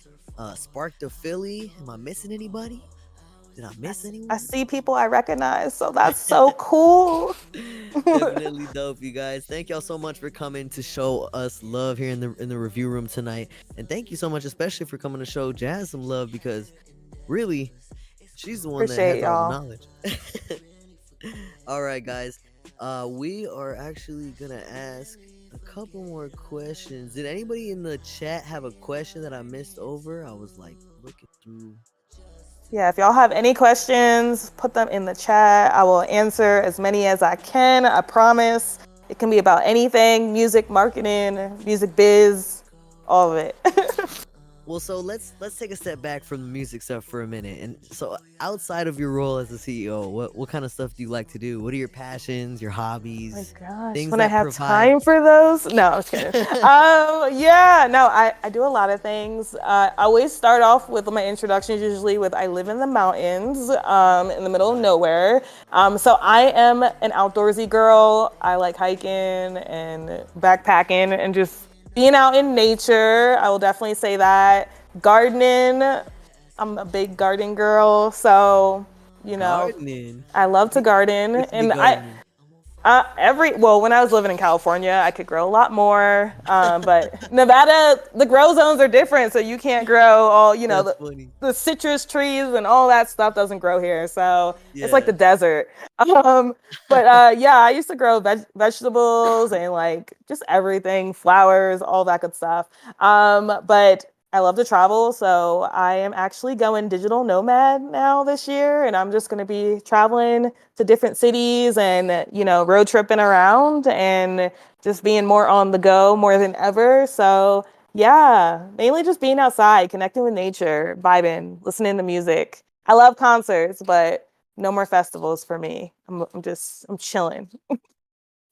Spark the Philly. Am I missing anybody? Did I miss anyone? I see people I recognize, so that's so cool. Definitely dope, you guys. Thank y'all so much for coming to show us love here in the review room tonight. And thank you so much, especially for coming to show Jazz some love, because really, she's the one that has all the knowledge. All right, guys. We are actually gonna ask a couple more questions. Did anybody in the chat have a question that I missed over? I was like looking through. Yeah, if y'all have any questions, put them in the chat. I will answer as many as I can. I promise. It can be about anything: music, marketing, music biz, all of it. Well, so let's take a step back from the music stuff for a minute. And so, outside of your role as a CEO, what kind of stuff do you like to do? What are your passions, your Oh my hobbies, gosh, things when I that have provide? time for those? No, I'm just kidding. Yeah, no, I do a lot of things. I always start off with my introductions, usually with I live in the mountains, in the middle of nowhere. So I am an outdoorsy girl. I like hiking and backpacking and just being out in nature. I will definitely say that. Gardening, I'm a big garden girl, so you know, Gardening. I love to garden, What you be and gardening? when I was living in California, I could grow a lot more. But Nevada, the grow zones are different, so you can't grow all, That's funny. the citrus trees and all that stuff doesn't grow here. So it's like Yeah. the desert. But yeah, I used to grow vegetables and like just everything, flowers, all that good stuff. But I love to travel, so I am actually going digital nomad now this year, and I'm just going to be traveling to different cities and road tripping around and just being more on the go more than ever. So yeah, mainly just being outside, connecting with nature, vibing, listening to music. I love concerts, but no more festivals for me. I'm chilling.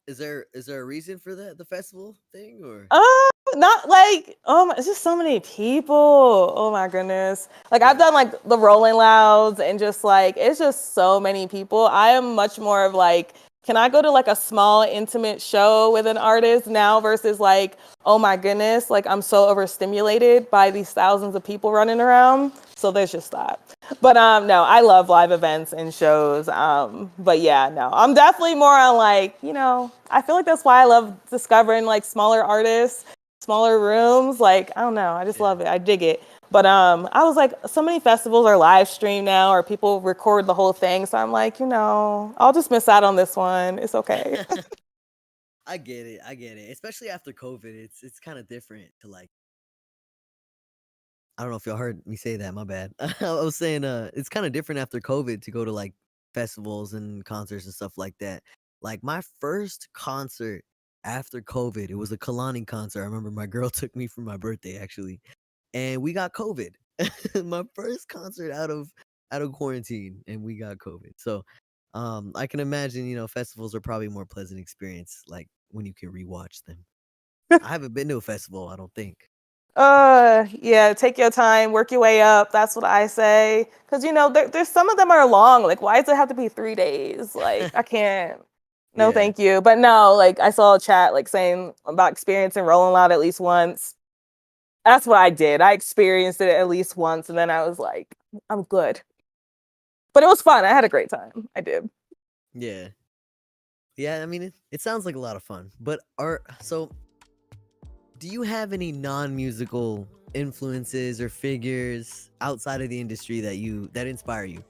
Is there a reason for that, the festival thing, or? Uh, Not like, it's just so many people. Oh my goodness. Like I've Yeah. done like the Rolling Louds and just like it's just so many people. I am much more of like, can I go to like a small intimate show with an artist now versus like, oh my goodness, like I'm so overstimulated by these thousands of people running around. So there's just that. But no, I love live events and shows. But yeah, no, I'm definitely more on like, I feel like that's why I love discovering like smaller artists, smaller rooms. Like, I don't know, I just Yeah. love it. I dig it. But I was like, so many festivals are live streamed now, or people record the whole thing. So I'm like, I'll just miss out on this one. It's okay. I get it. I get it. Especially after COVID, it's kind of different to like. I don't know if y'all heard me say that. My bad. I was saying, it's kind of different after COVID to go to like festivals and concerts and stuff like that. Like my first concert after COVID, it was a Kalani concert. I remember my girl took me for my birthday actually, and we got COVID. My first concert out of quarantine, and we got COVID. So, I can imagine festivals are probably more pleasant experience like when you can rewatch them. I haven't been to a festival. I don't think. Yeah, take your time, work your way up. That's what I say. Because, there's some of them are long. Like, why does it have to be 3 days? Like, I can't. No, Yeah. thank you. But no, like, I saw a chat, like, saying about experiencing Rolling Loud at least once. That's what I did. I experienced it at least once, and then I was like, I'm good. But it was fun. I had a great time. I did. Yeah. Yeah, I mean it sounds like a lot of fun. But do you have any non-musical influences or figures outside of the industry that inspire you?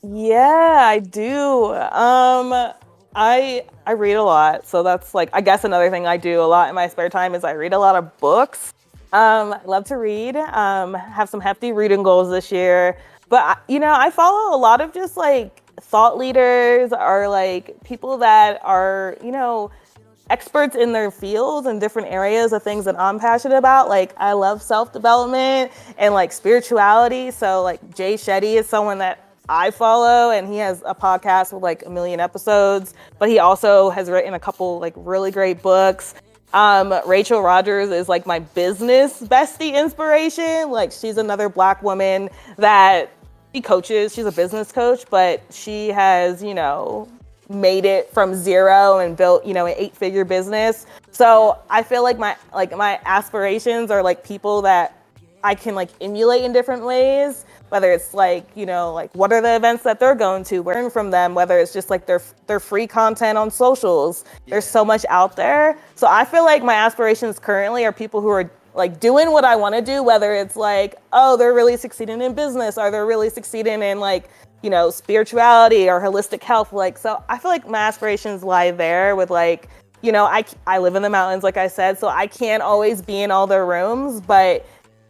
Yeah, I do. I read a lot, so that's like I guess another thing I do a lot in my spare time is I read a lot of books. I love to read. Have some hefty reading goals this year, but I follow a lot of just like thought leaders or like people that are experts in their fields and different areas of things that I'm passionate about. Like I love self-development and like spirituality. So like Jay Shetty is someone that I follow, and he has a podcast with like 1 million episodes, but he also has written a couple like really great books. Rachel Rogers is like my business bestie inspiration. Like she's another Black woman that she coaches. She's a business coach, but she has, made it from zero and built, an 8-figure business. So I feel like my aspirations are like people that I can like emulate in different ways, whether it's like, like what are the events that they're going to, learn from them, whether it's just like their free content on socials. There's so much out there. So I feel like my aspirations currently are people who are like doing what I want to do, whether it's like, oh, they're really succeeding in business or they're really succeeding in like spirituality or holistic health. Like, so I feel like my aspirations lie there with like, I live in the mountains, like I said, so I can't always be in all the rooms, but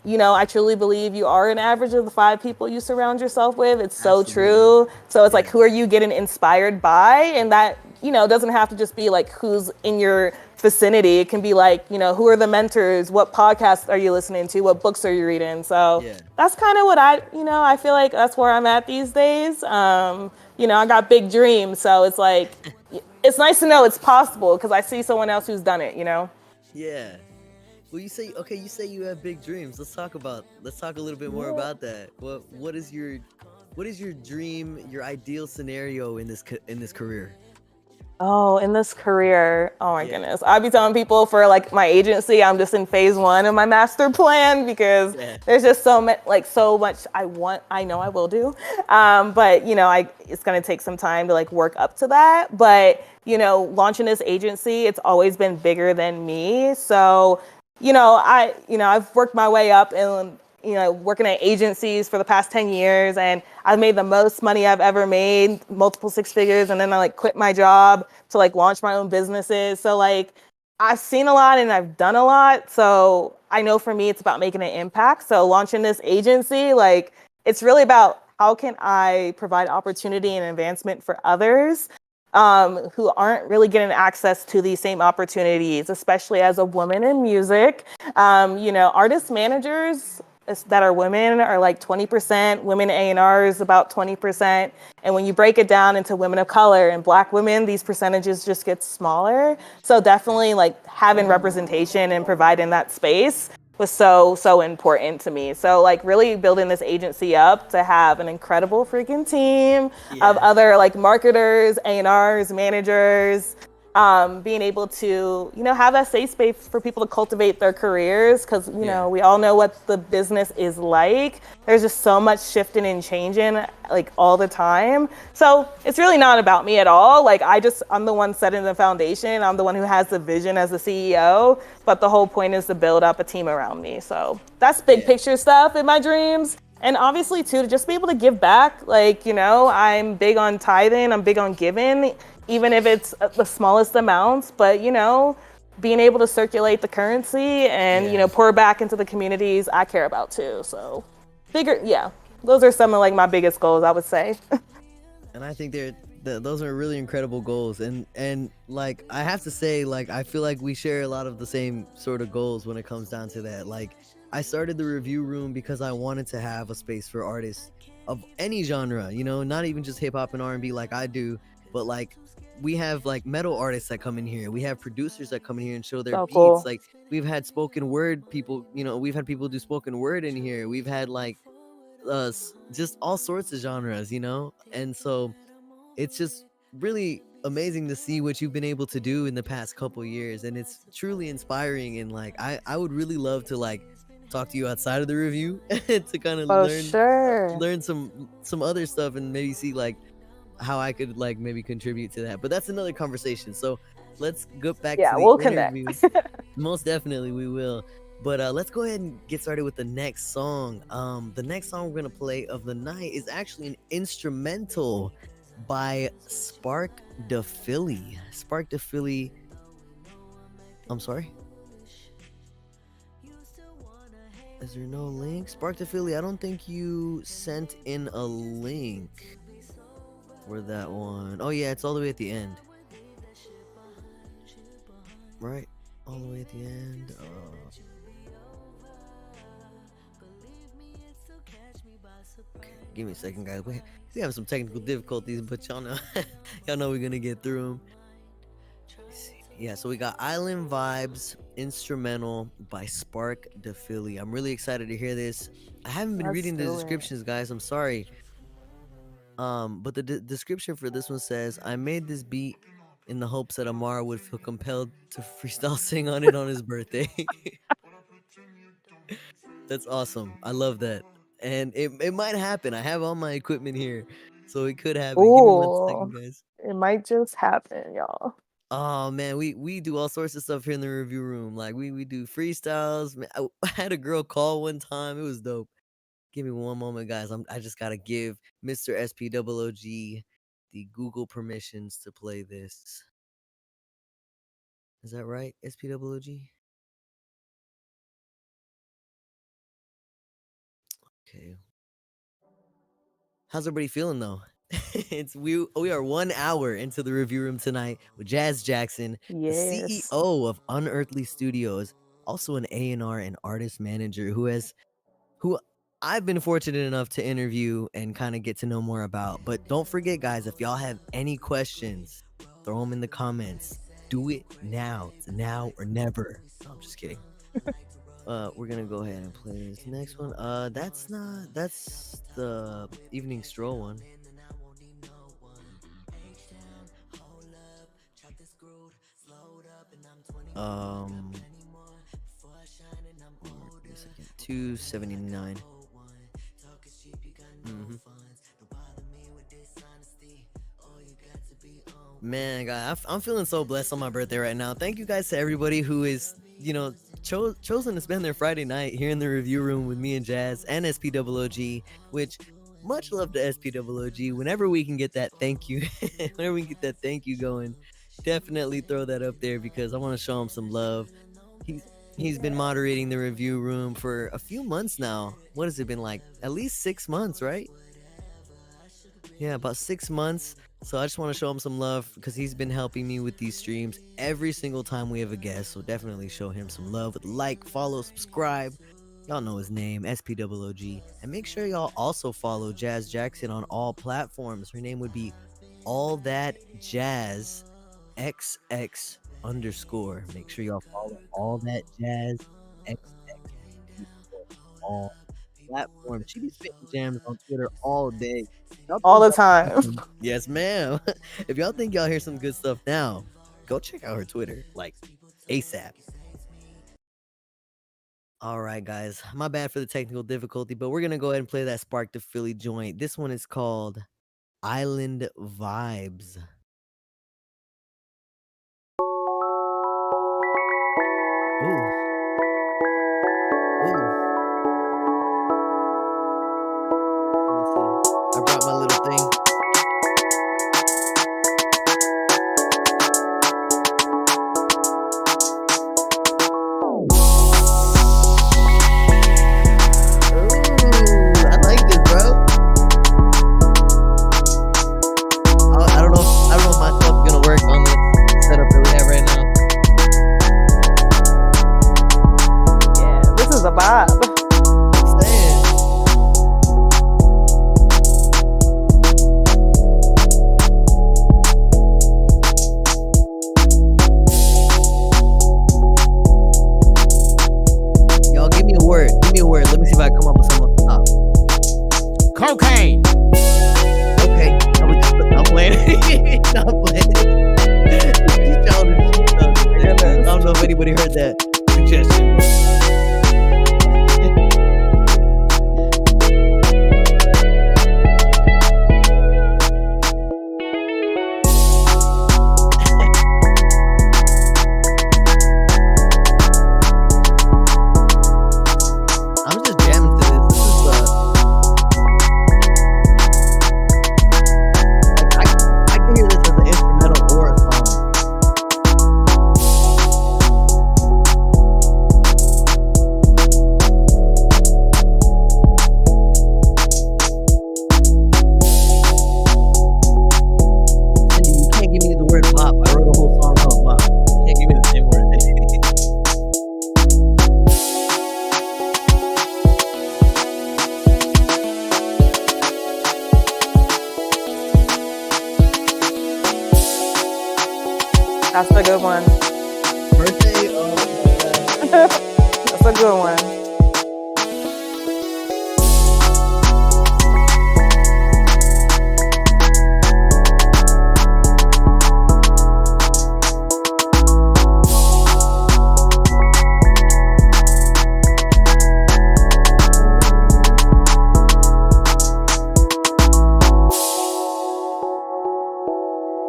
I truly believe you are an average of the 5 people you surround yourself with. It's so Absolutely. true. So it's like, Yeah. who are you getting inspired by? And that, doesn't have to just be like who's in your vicinity. It can be like, who are the mentors? What podcasts are you listening to? What books are you reading? So Yeah. that's kind of what I feel like that's where I'm at these days. I got big dreams. So it's like, it's nice to know it's possible because I see someone else who's done it. Yeah. Well, you say you have big dreams. Let's talk a little bit more about that. What is your dream, your ideal scenario in this career? Oh, in this career, oh my Yeah. goodness. I'd be telling people for like my agency, I'm just in phase 1 of my master plan because Yeah. there's just so much I know I will do. But it's going to take some time to like work up to that. But, launching this agency, it's always been bigger than me. So, I've worked my way up and working at agencies for the past 10 years, and I've made the most money I've ever made, multiple 6 figures, and then I like quit my job to like launch my own businesses. So like I've seen a lot and I've done a lot. So I know for me it's about making an impact. So launching this agency, like it's really about how can I provide opportunity and advancement for others who aren't really getting access to these same opportunities, especially as a woman in music. Artist managers that are women are like 20%, women A&Rs about 20%. And when you break it down into women of color and Black women, these percentages just get smaller. So definitely like having representation and providing that space was so important to me. So like really building this agency up to have an incredible freaking team of Yeah. other like marketers, A&Rs, managers, being able to, have that safe space for people to cultivate their careers. Cause, Yeah. we all know what the business is like. There's just so much shifting and changing like all the time. So it's really not about me at all. Like I'm the one setting the foundation. I'm the one who has the vision as the CEO, but the whole point is to build up a team around me. So that's big Yeah. picture stuff in my dreams. And obviously too, to just be able to give back. Like, I'm big on tithing. I'm big on giving, even if it's the smallest amounts, but being able to circulate the currency and, Yeah. pour back into the communities I care about too. So yeah, those are some of like my biggest goals, I would say. And I think those are really incredible goals. And like I have to say, like I feel like we share a lot of the same sort of goals when it comes down to that. Like I started the review room because I wanted to have a space for artists of any genre, not even just hip hop and R&B like I do, but like we have like metal artists that come in here. We have producers that come in here and show their So beats. cool. Like we've had spoken word people, we've had people do spoken word in here. We've had like just all sorts of genres, And so it's just really amazing to see what you've been able to do in the past couple years, and it's truly inspiring. And like I would really love to like talk to you outside of the review to kind of For sure. learn some other stuff and maybe see like how I could like maybe contribute to that. But that's another conversation. So let's go back to Yeah, the we'll connect. interview. Most definitely we will. But let's go ahead and get started with the next song. The next song we're gonna play of the night is actually an instrumental by Spark the Philly. Spark the Philly. I'm sorry. Is there no link? Spark the Philly. I don't think you sent in a link for that one. Oh yeah, it's all the way at the end. Right, all the way at the end. Okay, give me a second, guys. We have some technical difficulties, but y'all know, y'all know we're gonna get through them. Yeah, so we got Island Vibes instrumental by Spark the Philly. I'm really excited to hear this. I haven't been Let's reading the do it. descriptions, guys. I'm sorry. But the description for this one says, "I made this beat in the hopes that Amara would feel compelled to freestyle sing on it on his birthday." That's awesome. I love that. And it might happen. I have all my equipment here, so it could happen. Give me one Ooh, second, guys. it might just happen, y'all. Oh man, we do all sorts of stuff here in the review room. Like we do freestyles. Man, I had a girl call one time. It was dope. Give me one moment, guys. I just gotta give Mr. SPOOG the Google permissions to play this. Is that right, SPOOG? Okay. How's everybody feeling though? We are 1 hour into the review room tonight with Jazz Jackson, the Yes. CEO of Unearthly Studios, also an A&R and artist manager who I've been fortunate enough to interview and kind of get to know more about. But don't forget, guys, if y'all have any questions, throw them in the comments. Do it now. It's now or never. No, I'm just kidding. We're gonna go ahead and play this next one. That's the evening stroll one. Give me a second. 279. Man, guys, I'm feeling so blessed on my birthday right now. Thank you guys to everybody who is, chosen to spend their Friday night here in the review room with me and Jazz and SPOOG, which much love to SPOOG. Whenever we can get that thank you, whenever we can get that thank you going, definitely throw that up there because I want to show him some love. He's been moderating the review room for a few months now. What has it been like? At least 6 months, right? Yeah, about 6 months. So I just want to show him some love because he's been helping me with these streams every single time we have a guest. So definitely show him some love with like, follow, subscribe. Y'all know his name, SPOOG. And make sure y'all also follow Jazz Jackson on all platforms. Her name would be All That Jazz XX underscore. Make sure y'all follow All That Jazz XX underscore. All platforms. She be spitting jams on Twitter all day. Y'all All think the y'all time. yes, ma'am. If y'all think y'all hear some good stuff now, go check out her Twitter, like ASAP. All right, guys. My bad for the technical difficulty, but we're gonna go ahead and play that Spark the Philly joint. This one is called Island Vibes. Ooh. Ooh. Let me see. I brought my little thing. Ooh, I like this, bro. I don't know if my stuff's gonna work on this setup that we have right now. Yeah, this is a vibe. I'm saying. Y'all give me a word. Give me a word. Let me see if I come up with something off the top. Cocaine. Okay. I'm playing. No, I'm playing. She's childish. I don't know if anybody heard that suggestion. I'm just jamming to this. This is I can hear this as an instrumental or a song. Cindy, you can't give me the word pop. I wrote a whole song called pop. You can't give me the same word. That's a good one. Birthday? Oh my god. That's a good one.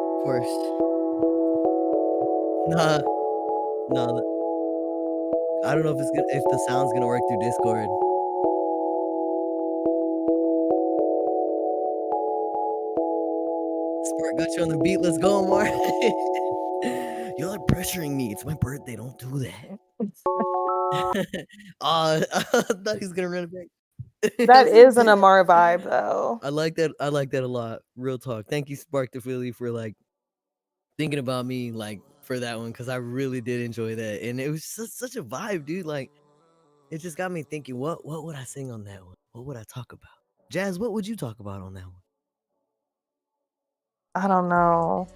Of course. Nah, no. I don't know if the sound's gonna work through Discord. got you on the beat. Let's go, Omar. You're like pressuring me. It's my birthday. Don't do that. I thought he was gonna run it back. That is an Amar vibe, though. I like that. I like that a lot. Real talk. Thank you, Spark to Philly, for like thinking about me like for that one, because I really did enjoy that, and it was such a vibe, dude. Like it just got me thinking, what would I sing on that one? What would I talk about? Jazz, what would you talk about on that one? I don't know,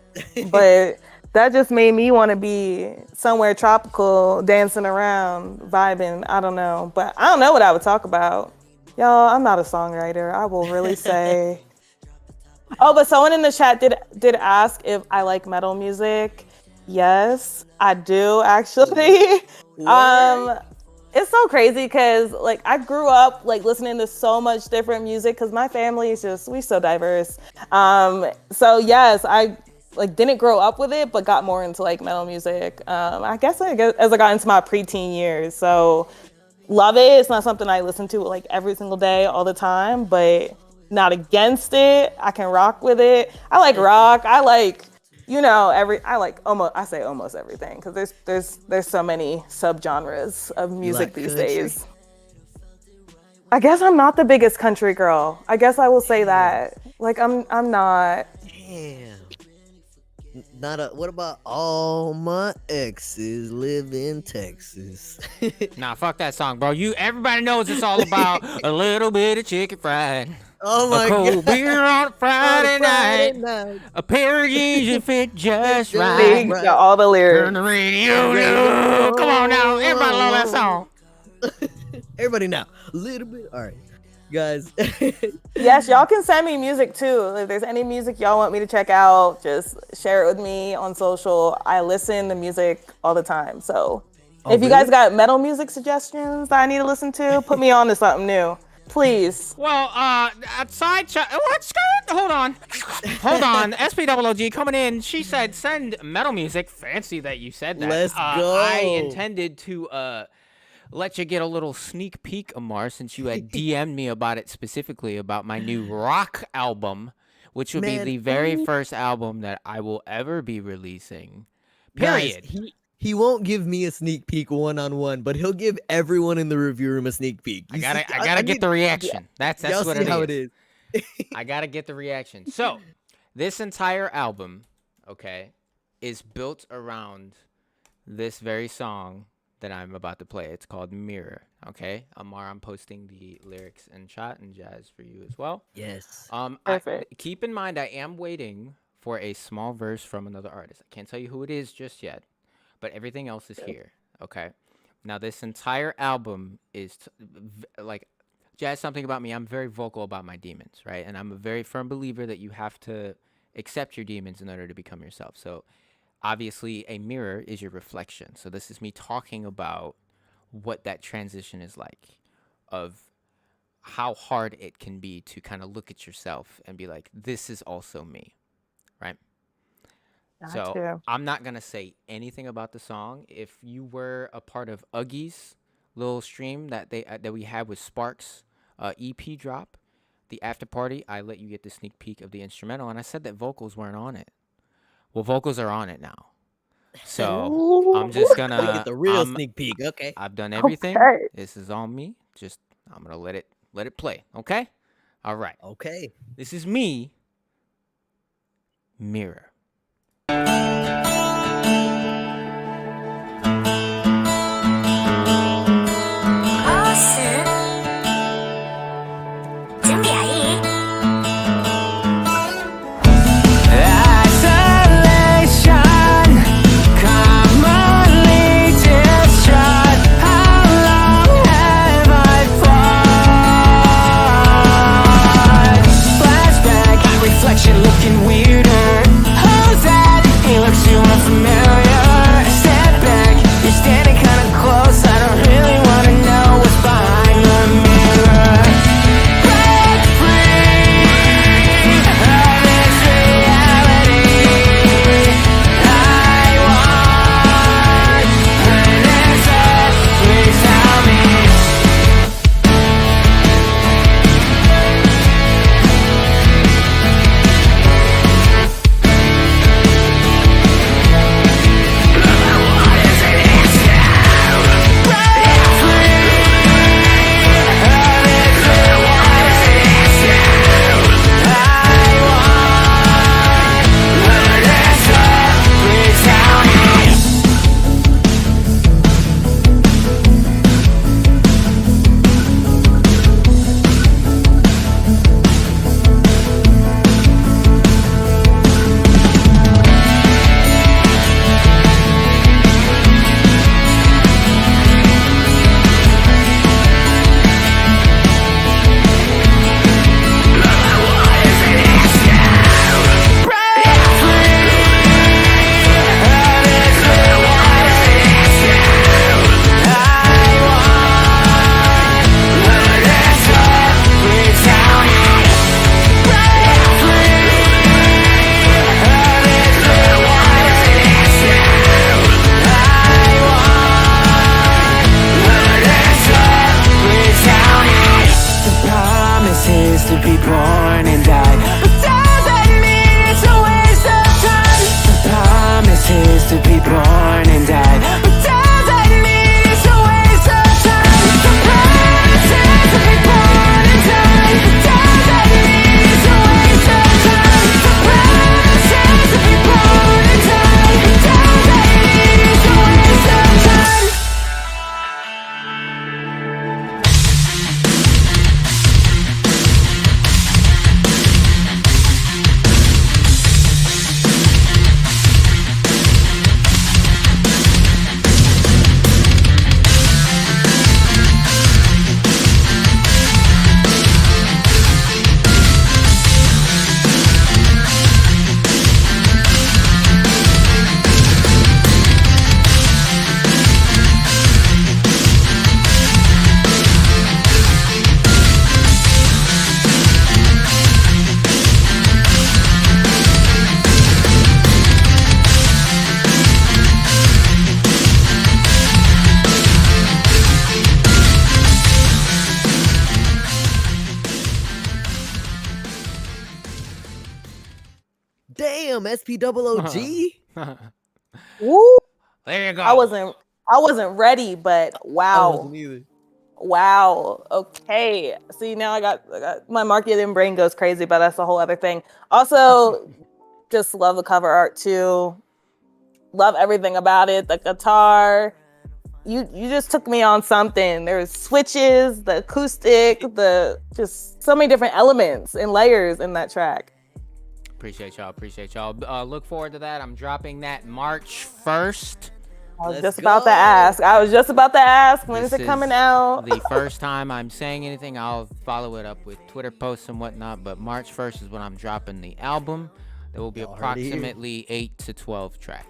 but that just made me want to be somewhere tropical, dancing around, vibing. I don't know, but I don't know what I would talk about. Y'all, I'm not a songwriter. I will really say. Oh, but someone in the chat did ask if I like metal music. Yes, I do actually. It's so crazy because like I grew up like listening to so much different music because my family is we so diverse. So yes, I like didn't grow up with it, but got more into like metal music. I guess as I got into my preteen years. So love it. It's not something I listen to like every single day all the time, but not against it. I can rock with it. I like rock. I like I say almost everything because there's so many subgenres of music these days. I guess I'm not the biggest country girl. I guess I will say that. Like I'm not. Damn. What about all my exes live in Texas? Nah, fuck that song, bro. Everybody knows it's all about a little bit of chicken fried. Oh my god. A cold God. beer on a Friday night. A pair of jeans that fit just right. Got all the lyrics. Turn the radio down. Come on now. Everybody love that song. Everybody now. A little bit. All right. Guys. Yes, y'all can send me music too. If there's any music y'all want me to check out, just share it with me on social. I listen to music all the time. So if you guys got metal music suggestions that I need to listen to, put me on to something new. Please. Well, outside let's go. Hold on. SPOOG coming in. She said send metal music. Fancy that you said that. Let's go. I intended to let you get a little sneak peek, Amar, since you had DM'd me about it specifically about my new rock album, which will be the very first album that I will ever be releasing. Period. Guys, he won't give me a sneak peek one-on-one, but he'll give everyone in the review room a sneak peek. I gotta get the reaction. Yeah. That's what it is. I gotta get the reaction. So, this entire album, okay, is built around this very song that I'm about to play. It's called Mirror. Okay, Amar, I'm posting the lyrics in chat, and Jazz for you as well. Yes. Perfect. Keep in mind, I am waiting for a small verse from another artist. I can't tell you who it is just yet, but everything else is here. Okay. Now, this entire album is like Jazz. Something about me. I'm very vocal about my demons, right? And I'm a very firm believer that you have to accept your demons in order to become yourself. So, obviously, a mirror is your reflection. So this is me talking about what that transition is like, of how hard it can be to kind of look at yourself and be like, this is also me, right? So I'm not going to say anything about the song. If you were a part of Uggy's little stream that we had with Sparks EP drop, the after party, I let you get the sneak peek of the instrumental, and I said that vocals weren't on it. Well, vocals are on it now. So I'm just gonna get the real sneak peek. Okay. I've done everything. Okay. This is on me. I'm gonna let it play. Okay. All right. Okay. This is me. Mirror. Looking weirder. Damn, SPOOG. Woo! There you go. I wasn't ready, but I wow. wasn't either. Wow. Okay. See, now I got my marketing brain goes crazy, but that's a whole other thing. Also, just love the cover art too. Love everything about it. The guitar. You just took me on something. There's switches, the acoustic, the just so many different elements and layers in that track. Appreciate y'all. Look forward to that. I'm dropping that March 1st. I was just about to ask. When is it coming out? The first time I'm saying anything, I'll follow it up with Twitter posts and whatnot. But March 1st is when I'm dropping the album. There will be approximately 8 to 12 tracks.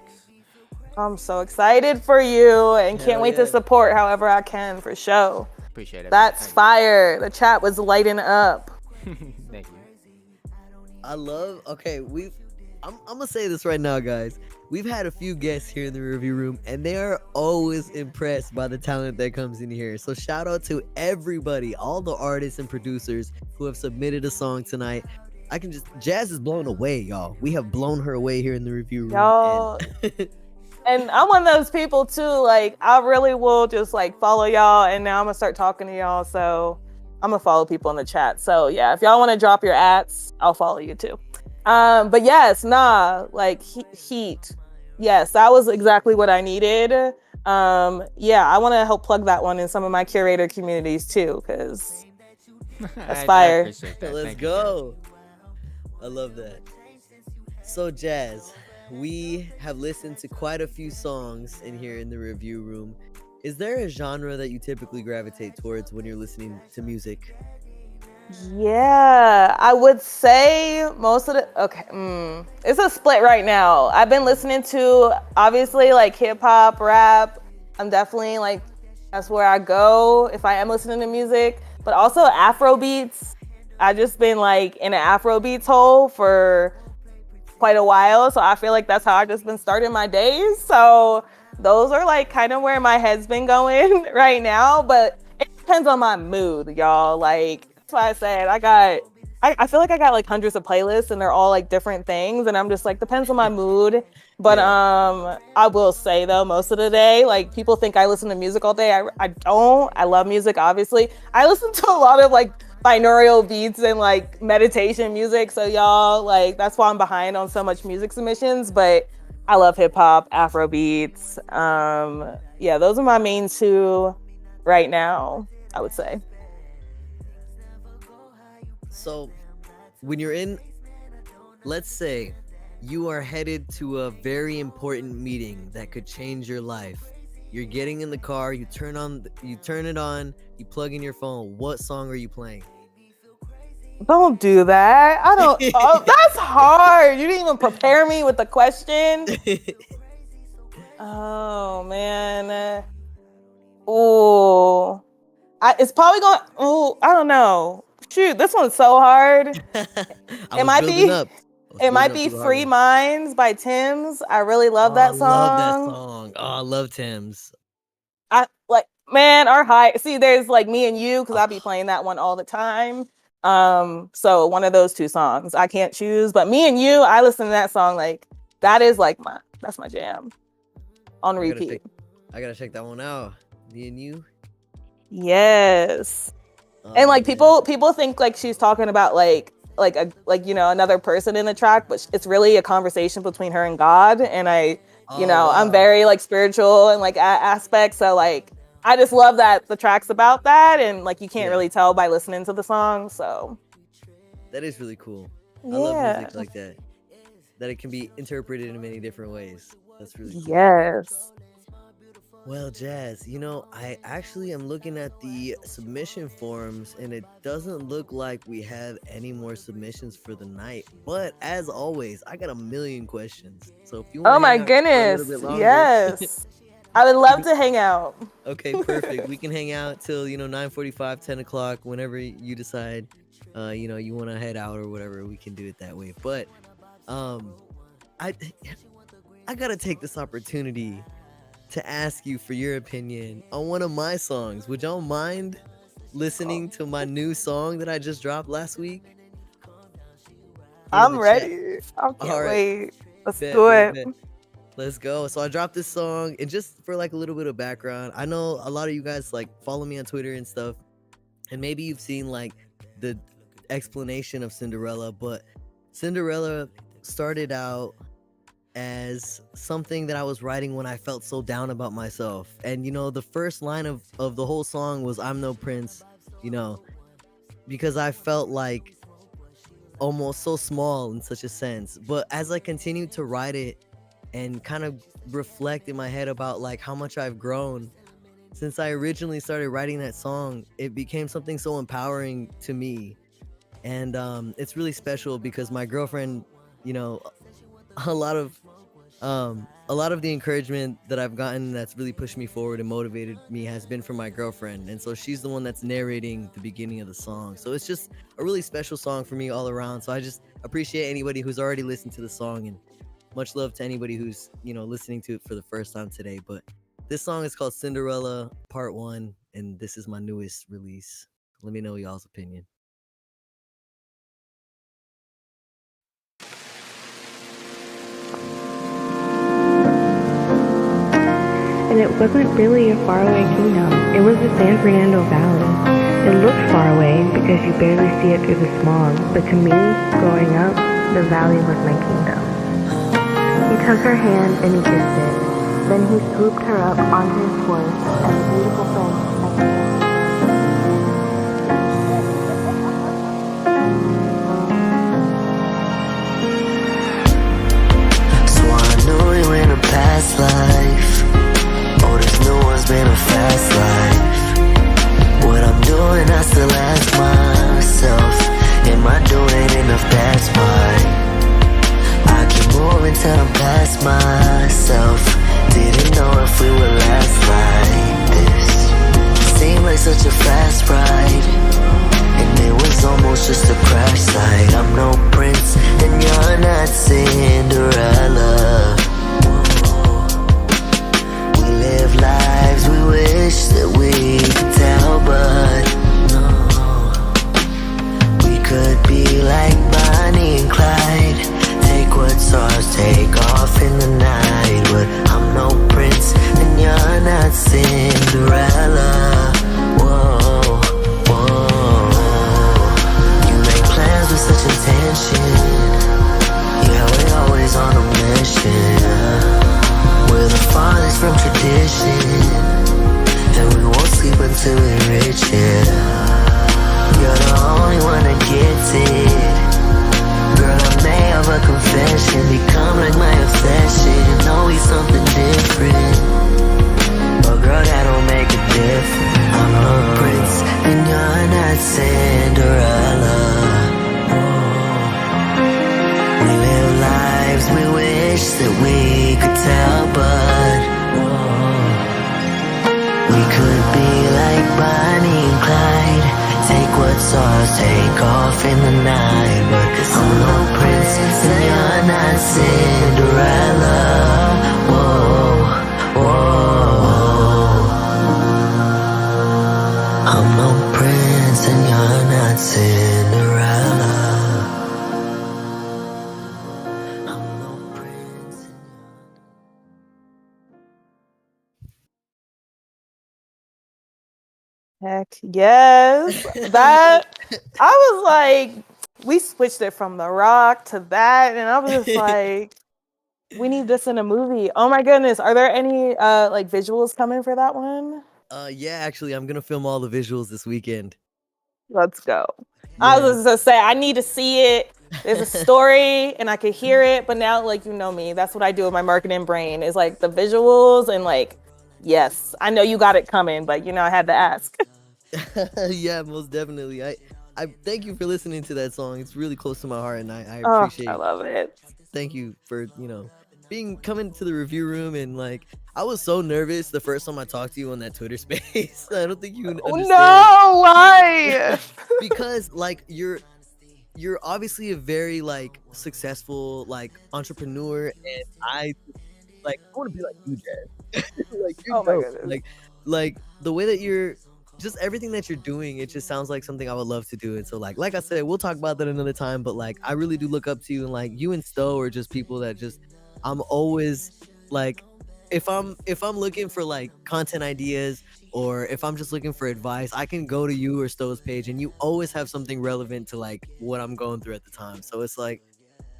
I'm so excited for you and can't wait to support however I can for show. Appreciate it. That's fire. The chat was lighting up. Thank you. I love. Okay, I'm gonna say this right now, guys. We've had a few guests here in the review room, and they are always impressed by the talent that comes in here. So shout out to everybody, all the artists and producers who have submitted a song tonight. Jazz is blown away, y'all. We have blown her away here in the review room. Y'all. And I'm one of those people too, like I really will just like follow y'all, and now I'm gonna start talking to y'all, so I'm gonna follow people in the chat. So yeah, if y'all want to drop your ats, I'll follow you too. But yes, like heat. Yes, that was exactly what I needed. Yeah, I want to help plug that one in some of my curator communities too, because that's fire. Let's go. I love that. So Jazz, we have listened to quite a few songs in here in the review room. Is there a genre that you typically gravitate towards when you're listening to music? Yeah, I would say most of the it's a split right now. I've been listening to obviously like hip hop, rap. I'm definitely like that's where I go if I am listening to music, but also Afro beats. I've just been like in an Afro beats hole for quite a while, so I feel like that's how I've just been starting my days. So those are like kind of where my head's been going right now, but it depends on my mood, y'all. Like that's why I said I feel like I got like hundreds of playlists and they're all like different things, and I'm just like depends on my mood. But I will say though, most of the day, like people think I listen to music all day. I don't. I love music, obviously. I listen to a lot of like binaural beats and like meditation music. So y'all, like that's why I'm behind on so much music submissions. But I love hip hop, Afro beats. Yeah, those are my main two right now, I would say. So when you're in, let's say you are headed to a very important meeting that could change your life. You're getting in the car, you turn it on, you plug in your phone. What song are you playing? Don't do that. I don't. Oh, that's hard. You didn't even prepare me with the question. Oh man. Oh, it's probably going. Oh, I don't know. Shoot, this one's so hard. It might be "Free Minds" by Tim's. I really love that song. I love that song. Oh, I love Tim's. I like, man, our high. See, there's like Me and You, because I be playing that one all the time. So one of those two songs. I can't choose, but Me and You, I listen to that song like that is like that's my jam on repeat. I gotta check that one out. Me and You. Yes. And like people think like she's talking about like you know another person in the track, but it's really a conversation between her and God. And I'm very like spiritual and like aspects. So like I just love that the track's about that, and like you can't really tell by listening to the song. So that is really cool. Yeah. I love music like that. That it can be interpreted in many different ways. That's really cool. Yes. Well, Jazz, I actually am looking at the submission forms, and it doesn't look like we have any more submissions for the night. But as always, I got a million questions. So if you want oh my goodness, yes, I would love to hang out. Okay, perfect. We can hang out till 9:45, 10 o'clock, whenever you decide, you want to head out or whatever. We can do it that way. But I gotta take this opportunity to ask you for your opinion on one of my songs. Would y'all mind listening to my new song that I just dropped last week? here in I'm the chat. ready. I All can't right, wait. Let's bet, do bet, it. bet. Let's go. So I dropped this song, and just for like a little bit of background, I know a lot of you guys like follow me on Twitter and stuff, and maybe you've seen like the explanation of Cinderella, but Cinderella started out as something that I was writing when I felt so down about myself. And the first line of the whole song was "I'm no prince," you know, because I felt like almost so small in such a sense. But as I continued to write it and kind of reflect in my head about like how much I've grown since I originally started writing that song, it became something so empowering to me. And it's really special because my girlfriend, you know, a lot of the encouragement that I've gotten that's really pushed me forward and motivated me has been from my girlfriend. And so she's the one that's narrating the beginning of the song. So it's just a really special song for me all around. So I just appreciate anybody who's already listened to the song, and much love to anybody who's, listening to it for the first time today. But this song is called Cinderella Part 1, and this is my newest release. Let me know y'all's opinion. And it wasn't really a faraway kingdom. It was the San Fernando Valley. It looked far away because you barely see it through the smog, but to me, growing up, the valley was my kingdom. He took her hand and he kissed it. Then he swooped her up onto his horse and the beautiful prince next to him. So I knew you in a past life. Oh, this new one's been a fast life. What I'm doing, I still ask myself, am I doing enough? That's why I keep moving till I'm past myself. Didn't know if we would last like this. Seemed like such a fast ride, and it was almost just a crash site. I'm no prince, and you're not Cinderella. We live lives we wish that we could tell, but no. We could be like Bonnie and Clyde. Take what's ours, take off in the night. But I'm no prince, and you're not Cinderella. Whoa, whoa. You make plans with such intention. Yeah, we're always on a mission. We're the farthest from tradition, and we won't sleep until we reach it. You're the only one that gets it. Girl, I may have a confession, become like my obsession. Always something different, but girl, that don't make a difference. I'm no prince, and you're not Cinderella. We live lives we wish that we could tell, but we could be like Bonnie and Clyde. Take what's ours, take off in the night. But I'm no prince, and you're not Cinderella. Whoa, whoa. I'm no prince, and you're not Cinderella. Heck yes. That I was like, we switched it from The Rock to that, and I was just like, we need this in a movie. Oh my goodness. Are there any like visuals coming for that one? Yeah, actually, I'm gonna film all the visuals this weekend. Let's go. I was just gonna say, I need to see it. There's a story and I could hear it, but now, like, you know me, that's what I do with my marketing brain, is like the visuals and like, yes, I know you got it coming, but I had to ask. Yeah, most definitely. I thank you for listening to that song. It's really close to my heart, and I appreciate. I love it. Thank you for coming to the review room, and like I was so nervous the first time I talked to you on that Twitter space. I don't think you understand. No, why? Because like you're obviously a very like successful like entrepreneur, and I want to be like you, Jazz. Like you're dope. My goodness. Like the way that you're just everything that you're doing, it just sounds like something I would love to do. And so like I said, we'll talk about that another time. But like I really do look up to you, and like you and Stowe are just people that just I'm always like if I'm looking for like content ideas or if I'm just looking for advice, I can go to you or Stowe's page and you always have something relevant to like what I'm going through at the time. So it's like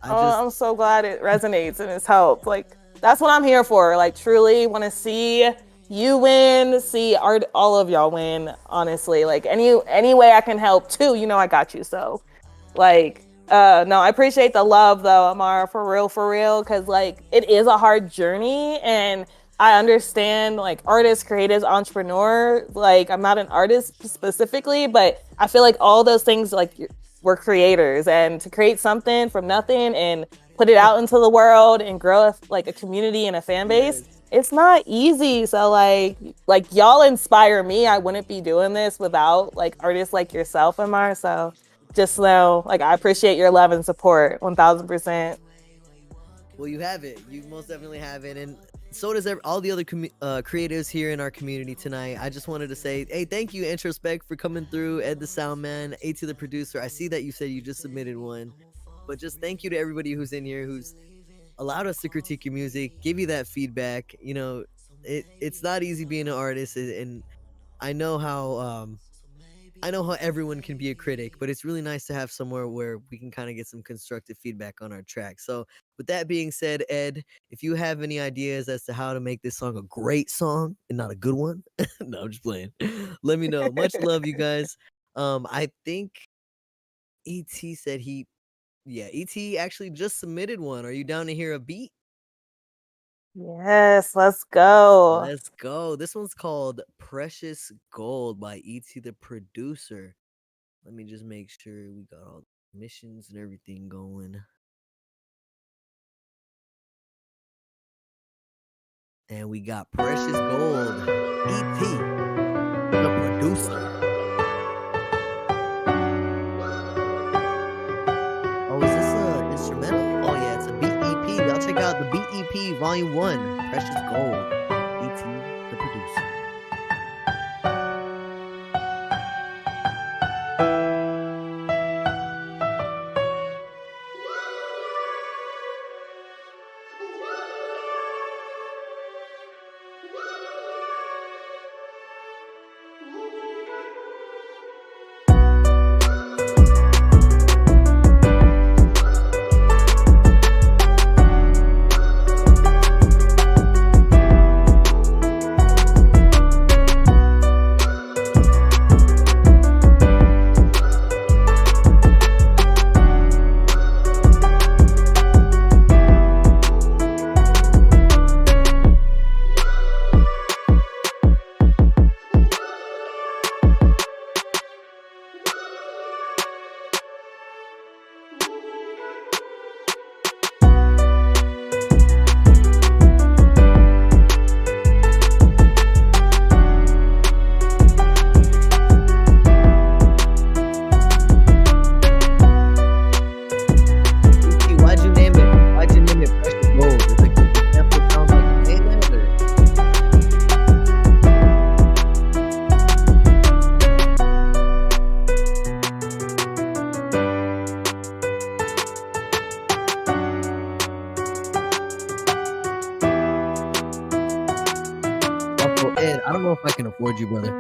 I'm so glad it resonates and it's helped. Like that's what I'm here for. Like truly want to see you win, see all of y'all win. Honestly, like any way I can help too. You know I got you. So, like, no, I appreciate the love though, Amar, for real, because like it is a hard journey and. I understand like artists, creatives, entrepreneur. Like I'm not an artist specifically, but I feel like all those things like we're creators, and to create something from nothing and put it out into the world and grow like a community and a fan base, it's not easy. So like y'all inspire me. I wouldn't be doing this without like artists like yourself, Amar. So just know like I appreciate your love and support 1000%. Well, you have it. You most definitely have it. And so does all the other creatives here in our community tonight. I just wanted to say, hey, thank you, Introspect, for coming through. Ed the Sound Man, A to the producer. I see that you said you just submitted one. But just thank you to everybody who's in here, who's allowed us to critique your music, give you that feedback. You know, it's not easy being an artist. And I know how everyone can be a critic, but it's really nice to have somewhere where we can kind of get some constructive feedback on our track. So with that being said, Ed, if you have any ideas as to how to make this song a great song and not a good one, no, I'm just playing. Let me know. Much love, you guys. I think ET said ET actually just submitted one. Are you down to hear a beat? Yes, let's go. Let's go. This one's called Precious Gold by ET the producer. Let me just make sure we got all the missions and everything going. And we got Precious Gold, ET the producer. Oh, is this a instrumental? Oh yeah, it's a beat EP. Y'all check out the beat EP Volume 1, Precious Gold, ET the producer. Ed, I don't know if I can afford you, brother.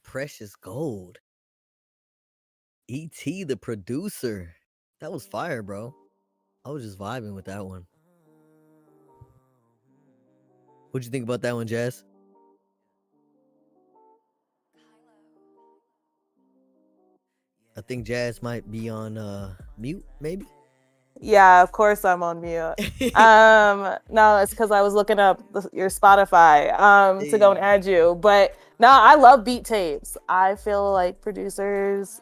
Precious Gold. E.T. the producer. That was fire, bro. I was just vibing with that one. What'd you think about that one, Jazz? I think Jazz might be on mute, maybe. Yeah, of course I'm on mute. No, it's because I was looking up your Spotify to go and add you. But no, I love beat tapes. I feel like producers,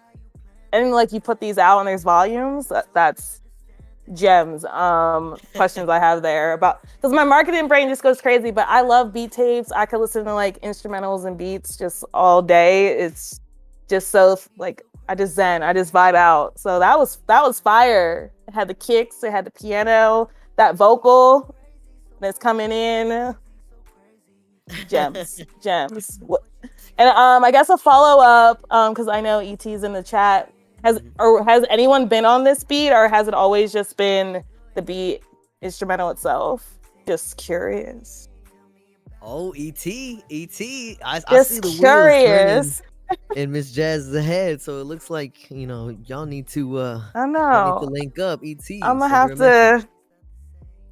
and like you put these out and there's volumes. That's gems. Questions I have there about, because my marketing brain just goes crazy. But I love beat tapes. I could listen to like instrumentals and beats just all day. It's just so like I just zen. I just vibe out. So that was fire. It had the kicks. It had the piano. That vocal that's coming in. Gems, gems. And I guess a follow up, because I know ET's in the chat. Has anyone been on this beat, or has it always just been the beat instrumental itself? Just curious. Oh, E.T. I Just see the wheels curious. turning in Miss Jazz's head, so it looks like y'all need to I know. y'all need to link up. E.T. I'm gonna send her have a message. to,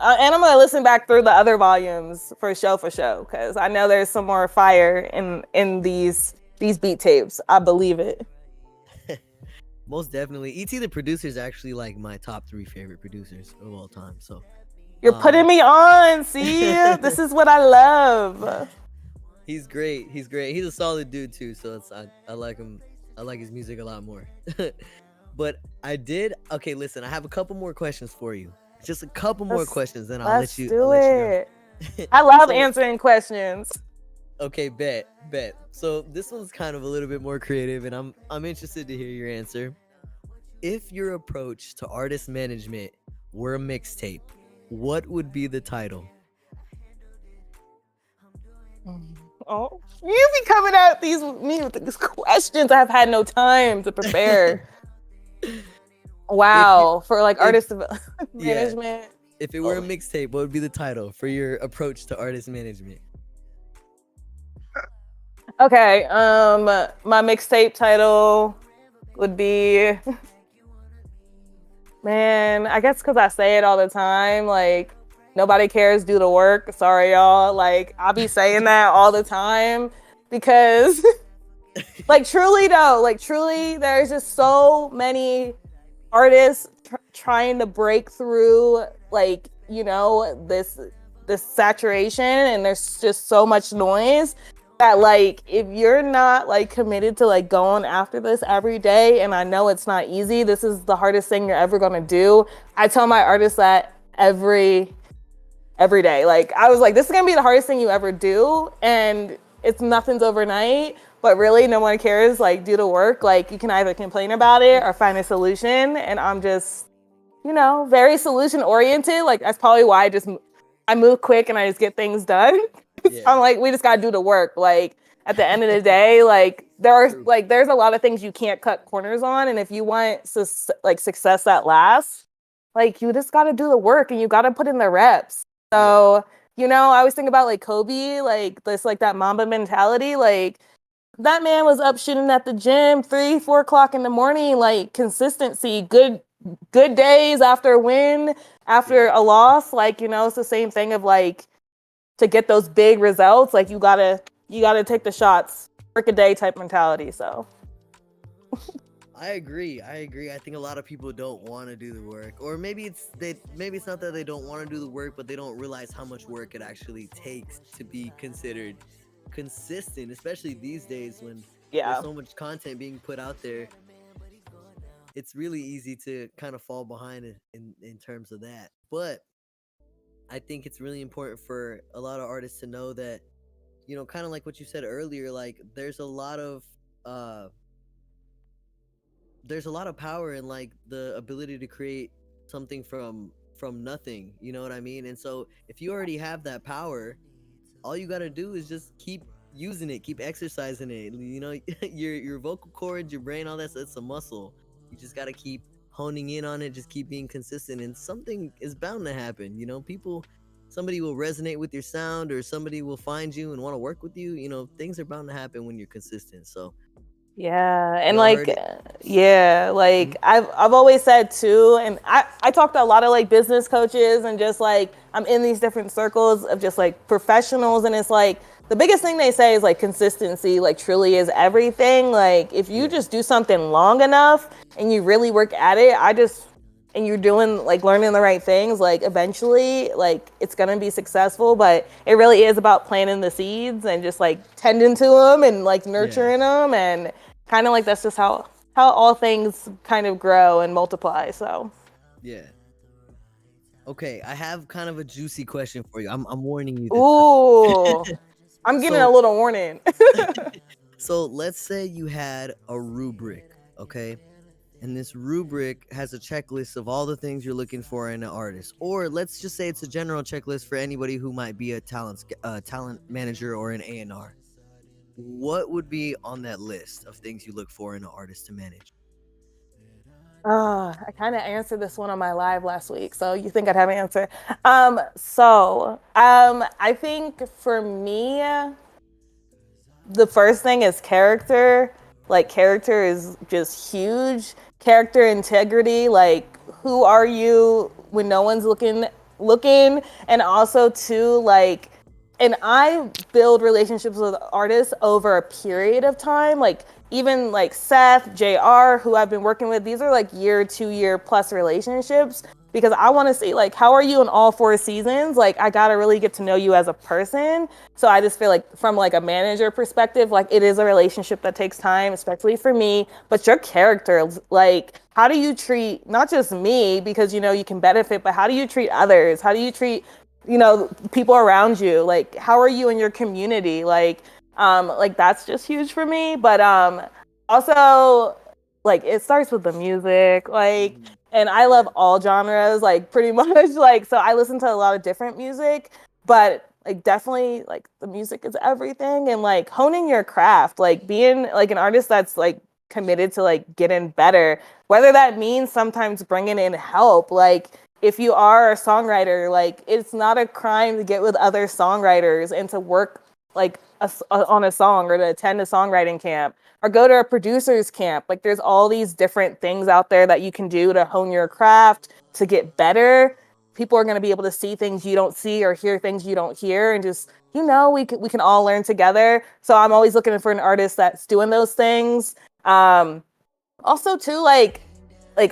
and I'm gonna listen back through the other volumes for show, because I know there's some more fire in these beat tapes. I believe it. Most definitely. E.T. the producer is actually like my top 3 favorite producers of all time. So You're putting me on. See, this is what I love. he's great. He's a solid dude too. So I like him. I like his music a lot more. But okay, listen, I have a couple more questions for you. Just a couple more questions, then I'll let you do go. it. I love answering questions. Okay, bet. So this one's kind of a little bit more creative, and I'm interested to hear your answer. If your approach to artist management were a mixtape, what would be the title? Oh, you be coming at me with these questions. I have had no time to prepare. Wow, for like artist management. If it were a mixtape, what would be the title for your approach to artist management? Okay, my mixtape title would be, man, I guess because I say it all the time, like, nobody cares, do the work. Sorry, y'all. Like, I'll be saying that all the time because, like, truly, there's just so many artists trying to break through, like, this saturation, and there's just so much noise that, like, if you're not like committed to like going after this every day, and I know it's not easy, this is the hardest thing you're ever gonna do. I tell my artists that every day. Like, I was like, this is gonna be the hardest thing you ever do, and nothing's overnight, but really no one cares. Like, do the work. Like, you can either complain about it or find a solution, and I'm just, very solution oriented. Like, that's probably why I move quick and I just get things done. Yeah. I'm like, we just gotta do the work. Like, at the end of the day, like, there's a lot of things you can't cut corners on, and if you want success that lasts, like, you just gotta do the work and you gotta put in the reps. So, I always think about like Kobe, like this, like that Mamba mentality. Like, that man was up shooting at the gym 3-4 o'clock in the morning. Like, consistency, good days after a win, after a loss. Like, it's the same thing of like, to get those big results, like you gotta take the shots, work a day type mentality. So I agree. I think a lot of people don't want to do the work, or maybe it's not that they don't want to do the work, but they don't realize how much work it actually takes to be considered consistent, especially these days when there's so much content being put out there. It's really easy to kind of fall behind in terms of that. But I think it's really important for a lot of artists to know that, kind of like what you said earlier, like there's a lot of power in like the ability to create something from nothing, you know what I mean? And so if you already have that power, all you got to do is just keep using it, keep exercising it. Your vocal cords, your brain, all that's a muscle. You just got to keep honing in on it, just keep being consistent, and something is bound to happen. Somebody will resonate with your sound, or somebody will find you and want to work with you. Things are bound to happen when you're consistent. So Yeah, and Y'all like, heard it? yeah, like I've always said too, and I talk to a lot of like business coaches and just like I'm in these different circles of just like professionals, and it's like the biggest thing they say is like consistency, like truly is everything. Like if you just do something long enough and you really work at it, and you're doing like learning the right things, like eventually like it's gonna be successful. But it really is about planting the seeds and just like tending to them and like nurturing them, and kind of like that's just how all things kind of grow and multiply. So Yeah. Okay, I have kind of a juicy question for you. I'm warning you this ooh, time. I'm getting a So little warning. so let's say you had a rubric, okay? And this rubric has a checklist of all the things you're looking for in an artist. Or let's just say it's a general checklist for anybody who might be a talent manager or an A&R. What would be on that list of things you look for in an artist to manage? I kind of answered this one on my live last week, so you think I'd have an answer. I think for me, the first thing is character. Like character is just huge. Character integrity, like who are you when no one's looking, and also too like, and I build relationships with artists over a period of time. Like even like Seth, JR, who I've been working with, these are like year, 2 year plus relationships, because I want to see like how are you in all 4 seasons. Like I gotta really get to know you as a person. So I just feel like from like a manager perspective, like it is a relationship that takes time, especially for me. But your character, like how do you treat not just me, because you know you can benefit, but how do you treat others? How do you treat people around you? Like how are you in your community? Like that's just huge for me. But also like it starts with the music, like, and I love all genres, like pretty much. Like so I listen to a lot of different music, but like definitely like the music is everything. And like honing your craft, like being like an artist that's like committed to like getting better, whether that means sometimes bringing in help. Like if you are a songwriter, like it's not a crime to get with other songwriters and to work like on a song, or to attend a songwriting camp, or go to a producer's camp. Like there's all these different things out there that you can do to hone your craft, to get better. People are going to be able to see things you don't see or hear things you don't hear, and just we can all learn together. So I'm always looking for an artist that's doing those things. Also too, like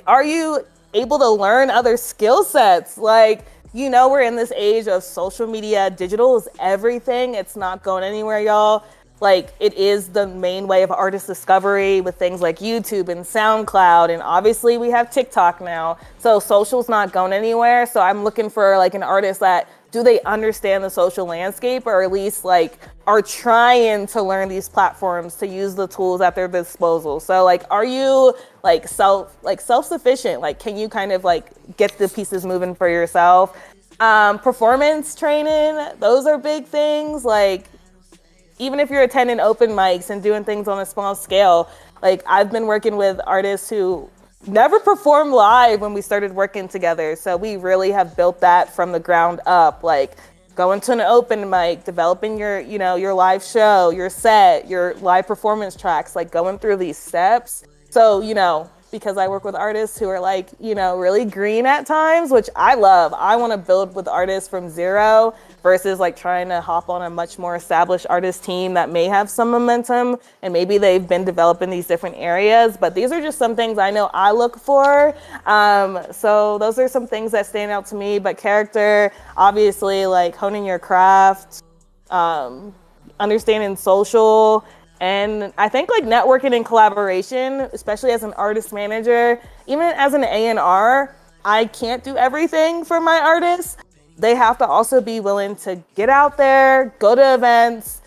are you able to learn other skill sets? Like we're in this age of social media. Digital is everything. It's not going anywhere, y'all. Like it is the main way of artist discovery, with things like YouTube and SoundCloud, and obviously we have TikTok now. So social's not going anywhere. So I'm looking for like an artist that, do they understand the social landscape, or at least like are trying to learn these platforms to use the tools at their disposal. So like are you like self-sufficient? Like can you kind of like get the pieces moving for yourself? Performance training, those are big things. Like even if you're attending open mics and doing things on a small scale, like I've been working with artists who never performed live when we started working together. So we really have built that from the ground up, like going to an open mic, developing your live show, your set, your live performance tracks, like going through these steps. So, because I work with artists who are like, really green at times, which I love. I want to build with artists from zero versus like trying to hop on a much more established artist team that may have some momentum and maybe they've been developing these different areas. But these are just some things I know I look for. So those are some things that stand out to me. But character, obviously, like honing your craft, understanding social. And I think like networking and collaboration, especially as an artist manager, even as an A&R, I can't do everything for my artists. They have to also be willing to get out there, go to events,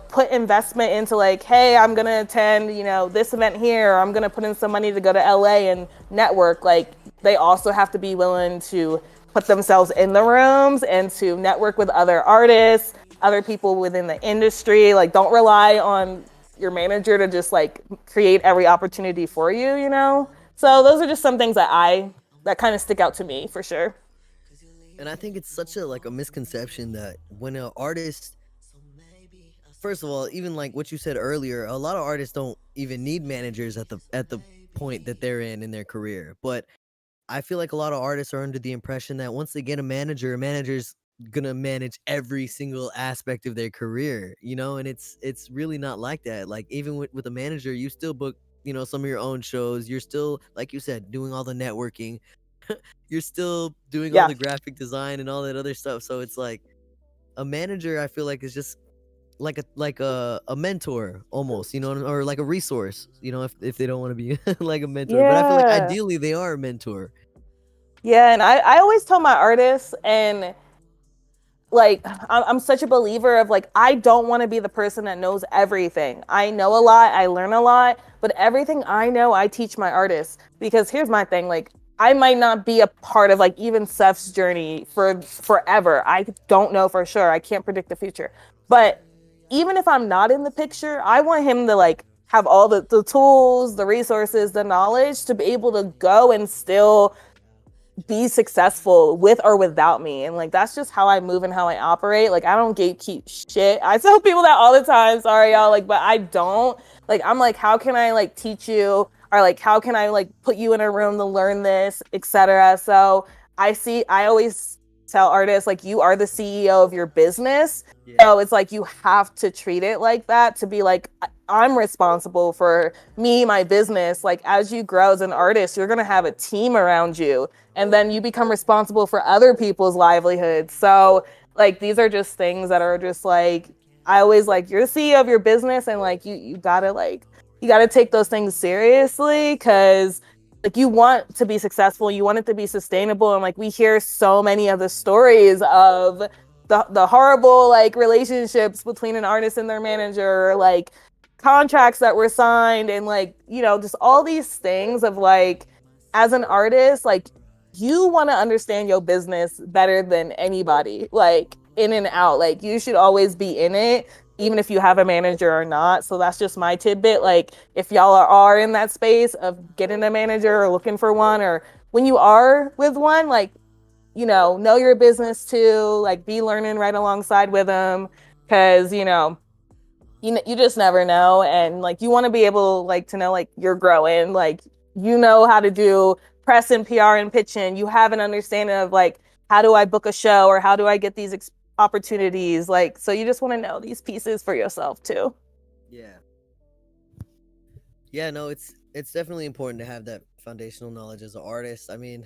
put investment into like, hey, I'm going to attend, this event here, or I'm going to put in some money to go to LA and network. Like they also have to be willing to put themselves in the rooms and to network with other artists, other people within the industry. Like don't rely on your manager to just like create every opportunity for you, So those are just some things that kind of stick out to me for sure. And I think it's such a misconception that when an artist first of all, even like what you said earlier, a lot of artists don't even need managers at the point that they're in their career. But I feel like a lot of artists are under the impression that once they get a manager's gonna manage every single aspect of their career, you know, and it's really not like that. Like even with a manager, you still book, you know, some of your own shows. You're still, like you said, doing all the networking. You're still doing all Yeah. the graphic design and all that other stuff. So it's like a manager, I feel like, is just like a mentor almost, you know, or like a resource, you know, if they don't want to be like a mentor. But I feel like Yeah. ideally they are a mentor. Yeah, and I always tell my artists, and like I'm such a believer of like I don't want to be the person that knows everything. I know a lot, I learn a lot, but everything I know I teach my artists, because here's my thing, like I might not be a part of like even Seth's journey for forever. I don't know for sure. I can't predict the future. But even if I'm not in the picture, I want him to like have all the tools, the resources, the knowledge to be able to go and still be successful with or without me. And like that's just how I move and how I operate. Like I don't gatekeep shit. I tell people that all the time, sorry y'all, like, but I don't. Like I'm like, how can I like teach you, or like how can I like put you in a room to learn this, etc. So I always tell artists like you are the CEO of your business. So it's like you have to treat it like that, to be like I'm responsible for me, my business. Like as you grow as an artist, you're gonna have a team around you, and then you become responsible for other people's livelihoods. So like these are just things that are just like I always like you're the CEO of your business, and like you gotta take those things seriously, because like you want to be successful, you want it to be sustainable, and like we hear so many of the stories of the horrible like relationships between an artist and their manager, or like contracts that were signed, and like, you know, just all these things of like as an artist, like you want to understand your business better than anybody, like in and out. Like you should always be in it, even if you have a manager or not. So that's just my tidbit. Like if y'all are in that space of getting a manager or looking for one, or when you are with one, like, you know your business too, like be learning right alongside with them, because you just never know. And like you want to be able like to know like you're growing, like you know how to do press and PR and pitching, you have an understanding of like how do I book a show, or how do I get these opportunities, like so you just want to know these pieces for yourself too. Yeah, no, it's definitely important to have that foundational knowledge as an artist. I mean,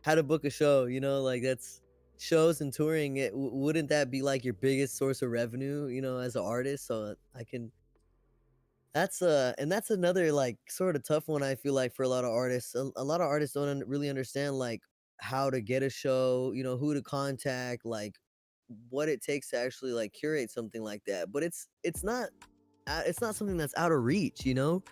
how to book a show, you know, like that's shows and touring. Wouldn't that be like your biggest source of revenue, you know, as an artist? So I can. That's another like sort of tough one. I feel like for a lot of artists, a lot of artists don't really understand like how to get a show, you know, who to contact, like what it takes to actually like curate something like that. But it's not something that's out of reach, you know.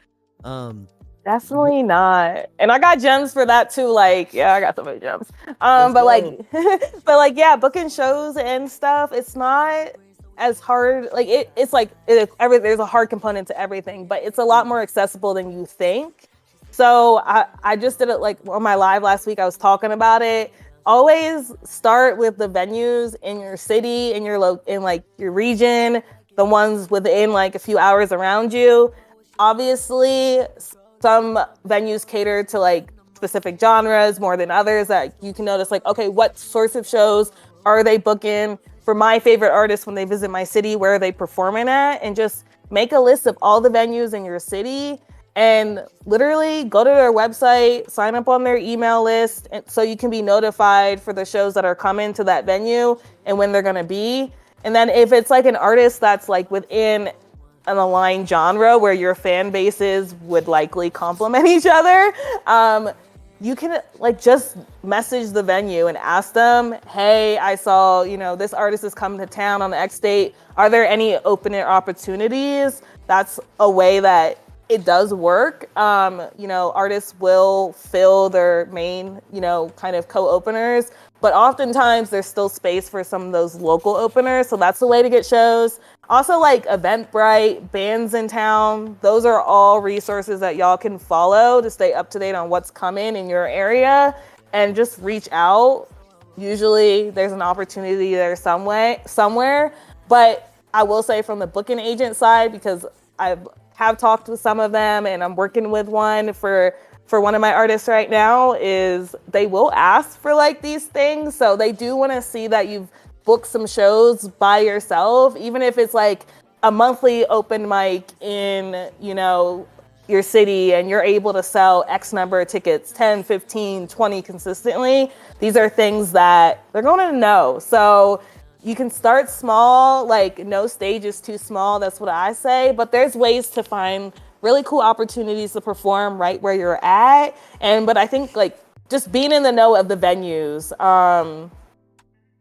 Um, Definitely not. And I got gems for that too. Like, yeah, I got so many gems. let's But like, go. but like, yeah, booking shows and stuff, it's not as hard. Like, it's like there's a hard component to everything, but it's a lot more accessible than you think. So I just did it like on my live last week. I was talking about it. Always start with the venues in your city, in in like your region, the ones within like a few hours around you. Obviously, some venues cater to like specific genres more than others, that you can notice like, okay, what sorts of shows are they booking for my favorite artists when they visit my city, where are they performing at, and just make a list of all the venues in your city and literally go to their website, sign up on their email list, and so you can be notified for the shows that are coming to that venue and when they're going to be. And then if it's like an artist that's like within an aligned genre where your fan bases would likely complement each other, you can like just message the venue and ask them, hey, I saw, this artist is coming to town on X date. Are there any open air opportunities? That's a way that it does work. Artists will fill their main, kind of co-openers, but oftentimes there's still space for some of those local openers. So that's the way to get shows. Also, like Eventbrite, bands in town, those are all resources that y'all can follow to stay up to date on what's coming in your area, and just reach out. Usually there's an opportunity there somewhere. But I will say from the booking agent side, because I have talked with some of them and I'm working with one for one of my artists right now, is they will ask for like these things. So they do want to see that you've booked some shows by yourself, even if it's like a monthly open mic in, you know, your city and you're able to sell X number of tickets, 10, 15, 20 consistently. These are things that they're going to know. So you can start small, like no stage is too small. That's what I say. But there's ways to find really cool opportunities to perform right where you're at. But I think like just being in the know of the venues.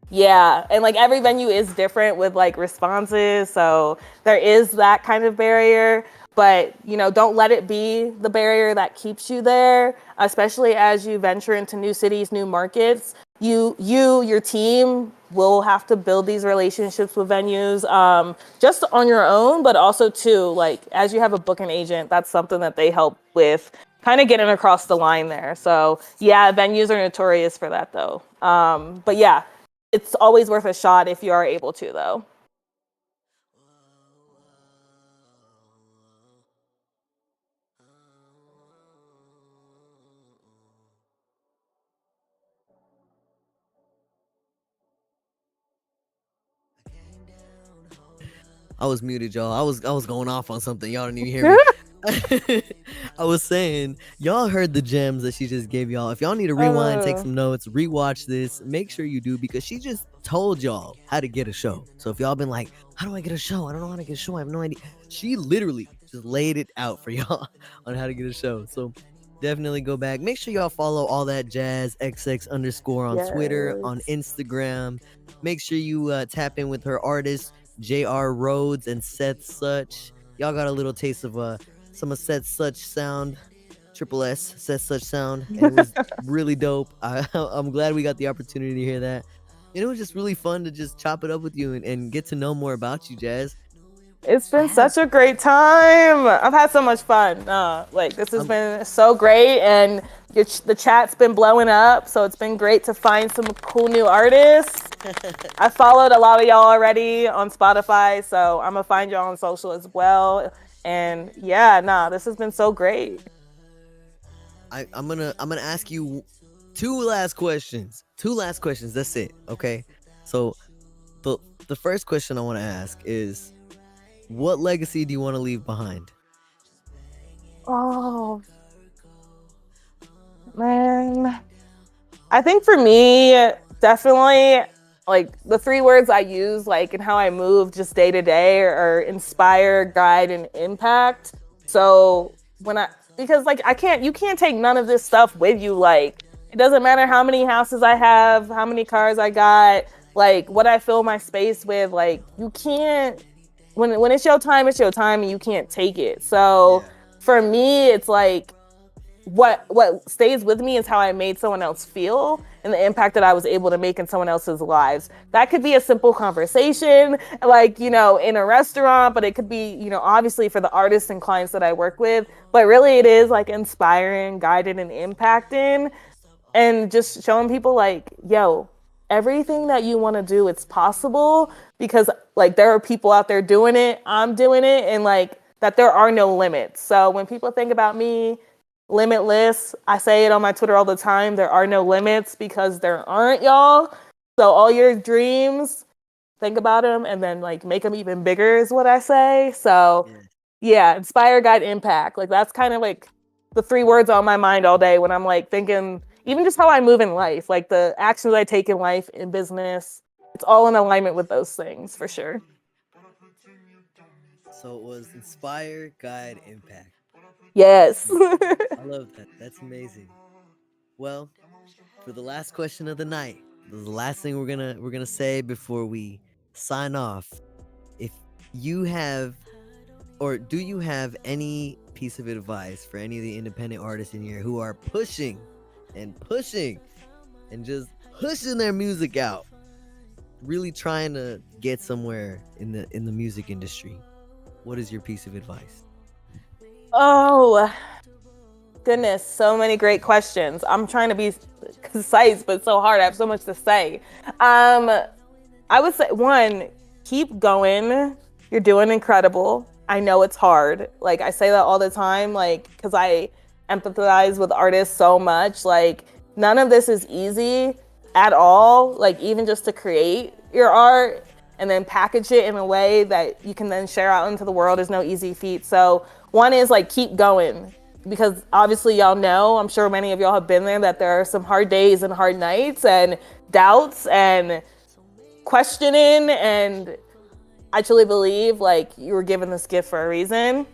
Yeah, and like every venue is different with like responses. So there is that kind of barrier. But, you know, don't let it be the barrier that keeps you there, especially as you venture into new cities, new markets. Your team will have to build these relationships with venues just on your own, but also too, like as you have a booking agent, that's something that they help with kind of getting across the line there. So yeah, venues are notorious for that though. But yeah, it's always worth a shot if you are able to though. I was muted, y'all. I was going off on something. Y'all didn't even hear me. I was saying, y'all heard the gems that she just gave y'all. If y'all need to rewind, take some notes, rewatch this, make sure you do, because she just told y'all how to get a show. So if y'all been like, how do I get a show? I don't know how to get a show. I have no idea. She literally just laid it out for y'all on how to get a show. So definitely go back. Make sure y'all follow all that jazz XX_ on Twitter, on Instagram. Make sure you tap in with her artists, J.R. Rhodes and Seth Such. Y'all got a little taste of some of Seth Such sound, triple S, Seth Such sound, and it was really dope. I'm glad we got the opportunity to hear that. And it was just really fun to just chop it up with you and get to know more about you, Jazz. It's been such a great time. I've had so much fun. Like this has been so great, and the chat's been blowing up. So it's been great to find some cool new artists. I followed a lot of y'all already on Spotify, so I'm gonna find y'all on social as well. And yeah, this has been so great. I'm gonna ask you two last questions. That's it. Okay. So the first question I want to ask is, what legacy do you want to leave behind? Oh, man. I think for me, definitely, like the three words I use, like, and how I move just day to day are inspire, guide, and impact. So because like you can't take none of this stuff with you. Like, it doesn't matter how many houses I have, how many cars I got, like what I fill my space with. Like, you can't. When it's your time, and you can't take it. So for me, it's like what stays with me is how I made someone else feel and the impact that I was able to make in someone else's lives. That could be a simple conversation, like, you know, in a restaurant, but it could be, you know, obviously for the artists and clients that I work with. But really it is like inspiring, guiding, and impacting, and just showing people like, yo, everything that you want to do, it's possible, because like there are people out there doing it, I'm doing it, and like that there are no limits. So when people think about me, limitless, I say it on my Twitter all the time, there are no limits, because there aren't, y'all. So all your dreams, think about them and then like make them even bigger is what I say. So yeah, inspire, guide, impact. Like that's kind of like the three words on my mind all day when I'm like thinking, even just how I move in life, like the actions I take in life, in business, it's all in alignment with those things for sure. So it was inspire, guide, impact. Yes. I love that. That's amazing. Well, for the last question of the night, the last thing we're gonna say before we sign off, if you have, or do you have any piece of advice for any of the independent artists in here who are pushing and just pushing their music out, really trying to get somewhere in the music industry? What is your piece of advice? Oh, goodness, so many great questions. I'm trying to be concise, but it's so hard. I have so much to say. I would say, one, keep going. You're doing incredible. I know it's hard. Like, I say that all the time, like, because I empathize with artists so much. Like, none of this is easy at all. Like, even just to create your art and then package it in a way that you can then share out into the world is no easy feat. So one is like, keep going, because obviously y'all know, I'm sure many of y'all have been there, that there are some hard days and hard nights and doubts and questioning, and I truly believe like you were given this gift for a reason.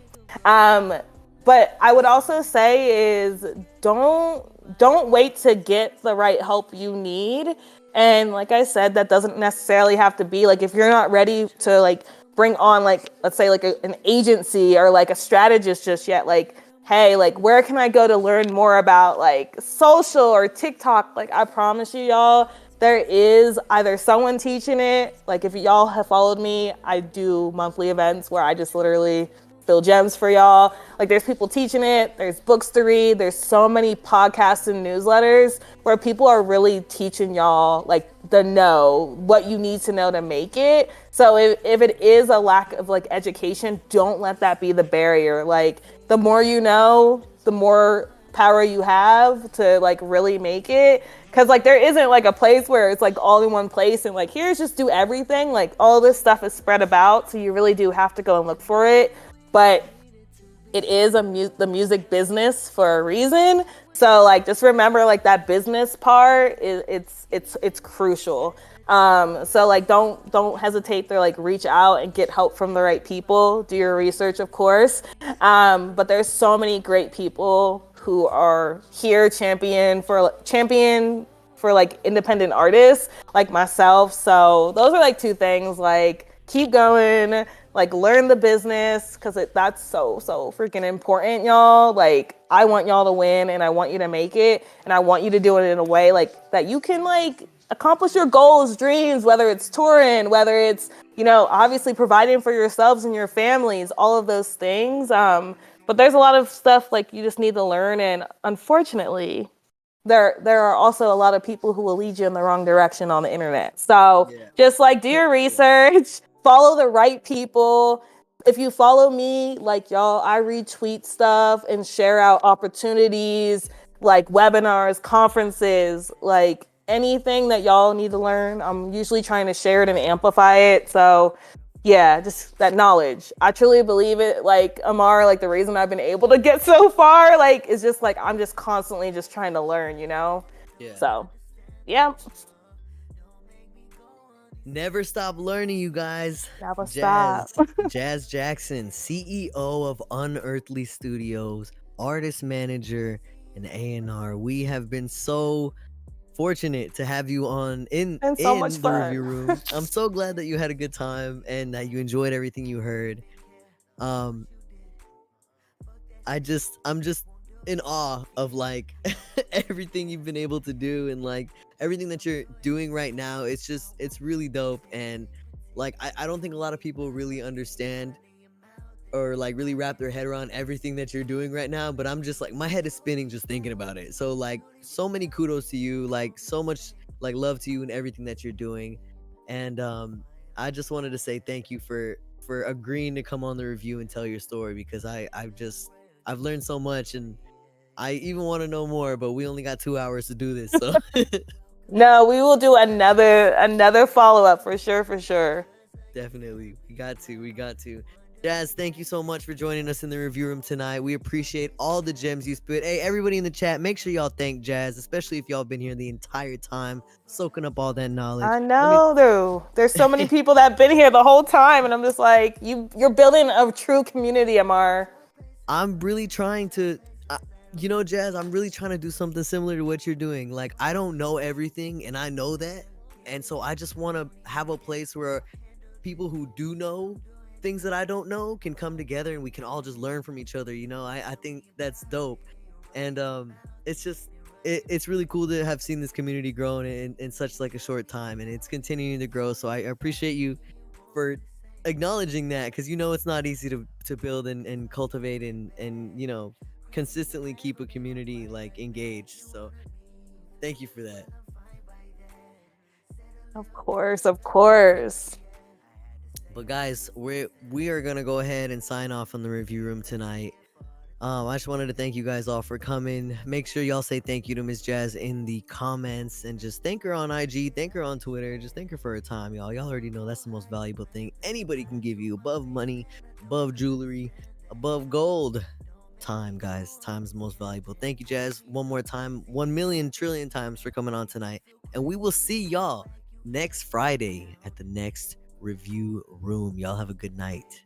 But I would also say is don't wait to get the right help you need. And like I said, that doesn't necessarily have to be like, if you're not ready to like bring on like, let's say like an agency or like a strategist just yet, like, hey, like where can I go to learn more about like social or TikTok? Like, I promise you, y'all, there is either someone teaching it. Like, if y'all have followed me, I do monthly events where I just literally spill gems for y'all. Like, there's people teaching it, there's books to read, there's so many podcasts and newsletters where people are really teaching y'all like what you need to know to make it. So if it is a lack of like education, don't let that be the barrier. Like, the more you know, the more power you have to like really make it. Because like there isn't like a place where it's like all in one place and like here's just do everything. Like, all this stuff is spread about, so you really do have to go and look for it. But it is the music business for a reason. So like, just remember like that business part it's crucial. So like, don't hesitate to like reach out and get help from the right people. Do your research, of course. But there's so many great people who are here champion for like independent artists like myself. So those are like two things, like keep going, like learn the business, because that's so freaking important, y'all. Like, I want y'all to win and I want you to make it, and I want you to do it in a way like that you can like accomplish your goals, dreams, whether it's touring, whether it's, you know, obviously providing for yourselves and your families, all of those things. But there's a lot of stuff like you just need to learn, and unfortunately there are also a lot of people who will lead you in the wrong direction on the internet. So just like do your research, follow the right people. If you follow me, like y'all, I retweet stuff and share out opportunities like webinars, conferences, like anything that y'all need to learn. I'm usually trying to share it and amplify it. So yeah, just that knowledge. I truly believe it. Like, Amar, like the reason I've been able to get so far, like, is just like, I'm just constantly just trying to learn, you know? Yeah. So, yeah. Never stop learning, you guys. Never stop. Jazz Jackson, CEO of Unearthly Studios, artist manager, and A&R. We have been so fortunate to have you on in the review room. I'm so glad that you had a good time and that you enjoyed everything you heard. I'm just in awe of like everything you've been able to do, and like everything that you're doing right now. It's really dope, and like I don't think a lot of people really understand or like really wrap their head around everything that you're doing right now. But I'm just like, my head is spinning just thinking about it. So like, so many kudos to you, like so much like love to you and everything that you're doing. And I just wanted to say thank you for agreeing to come on the review and tell your story, because I've learned so much, and I even want to know more, but we only got 2 hours to do this. So No, we will do another follow-up for sure. Definitely. We got to. Jazz, thank you so much for joining us in the review room tonight. We appreciate all the gems you spit. Hey, everybody in the chat, make sure y'all thank Jazz, especially if y'all been here the entire time, soaking up all that knowledge. I know, though. There's so many people that have been here the whole time, and I'm just like, you're building a true community, Amar. I'm really trying to, you know, Jazz, I'm really trying to do something similar to what you're doing. Like, I don't know everything, and I know that. And so I just want to have a place where people who do know things that I don't know can come together and we can all just learn from each other. You know, I think that's dope. And it's just, it's really cool to have seen this community grow in such like a short time, and it's continuing to grow. So I appreciate you for acknowledging that, because you know it's not easy to build and cultivate and you know, consistently keep a community like engaged. So thank you for that. Of course. But guys, we are gonna go ahead and sign off on the review room tonight. I just wanted to thank you guys all for coming. Make sure y'all say thank you to Miss Jazz in the comments, and just thank her on IG, thank her on Twitter, just thank her for her time, y'all. Y'all already know that's the most valuable thing anybody can give you, above money, above jewelry, above gold. Time, guys. Time's the most valuable. Thank you, Jazz, one more time, 1,000,000 trillion times for coming on tonight. And we will see y'all next Friday at the next review room. Y'all have a good night.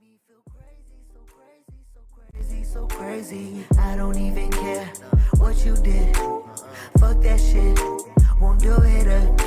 So crazy, I don't even care what you did. Fuck that shit, won't do it again.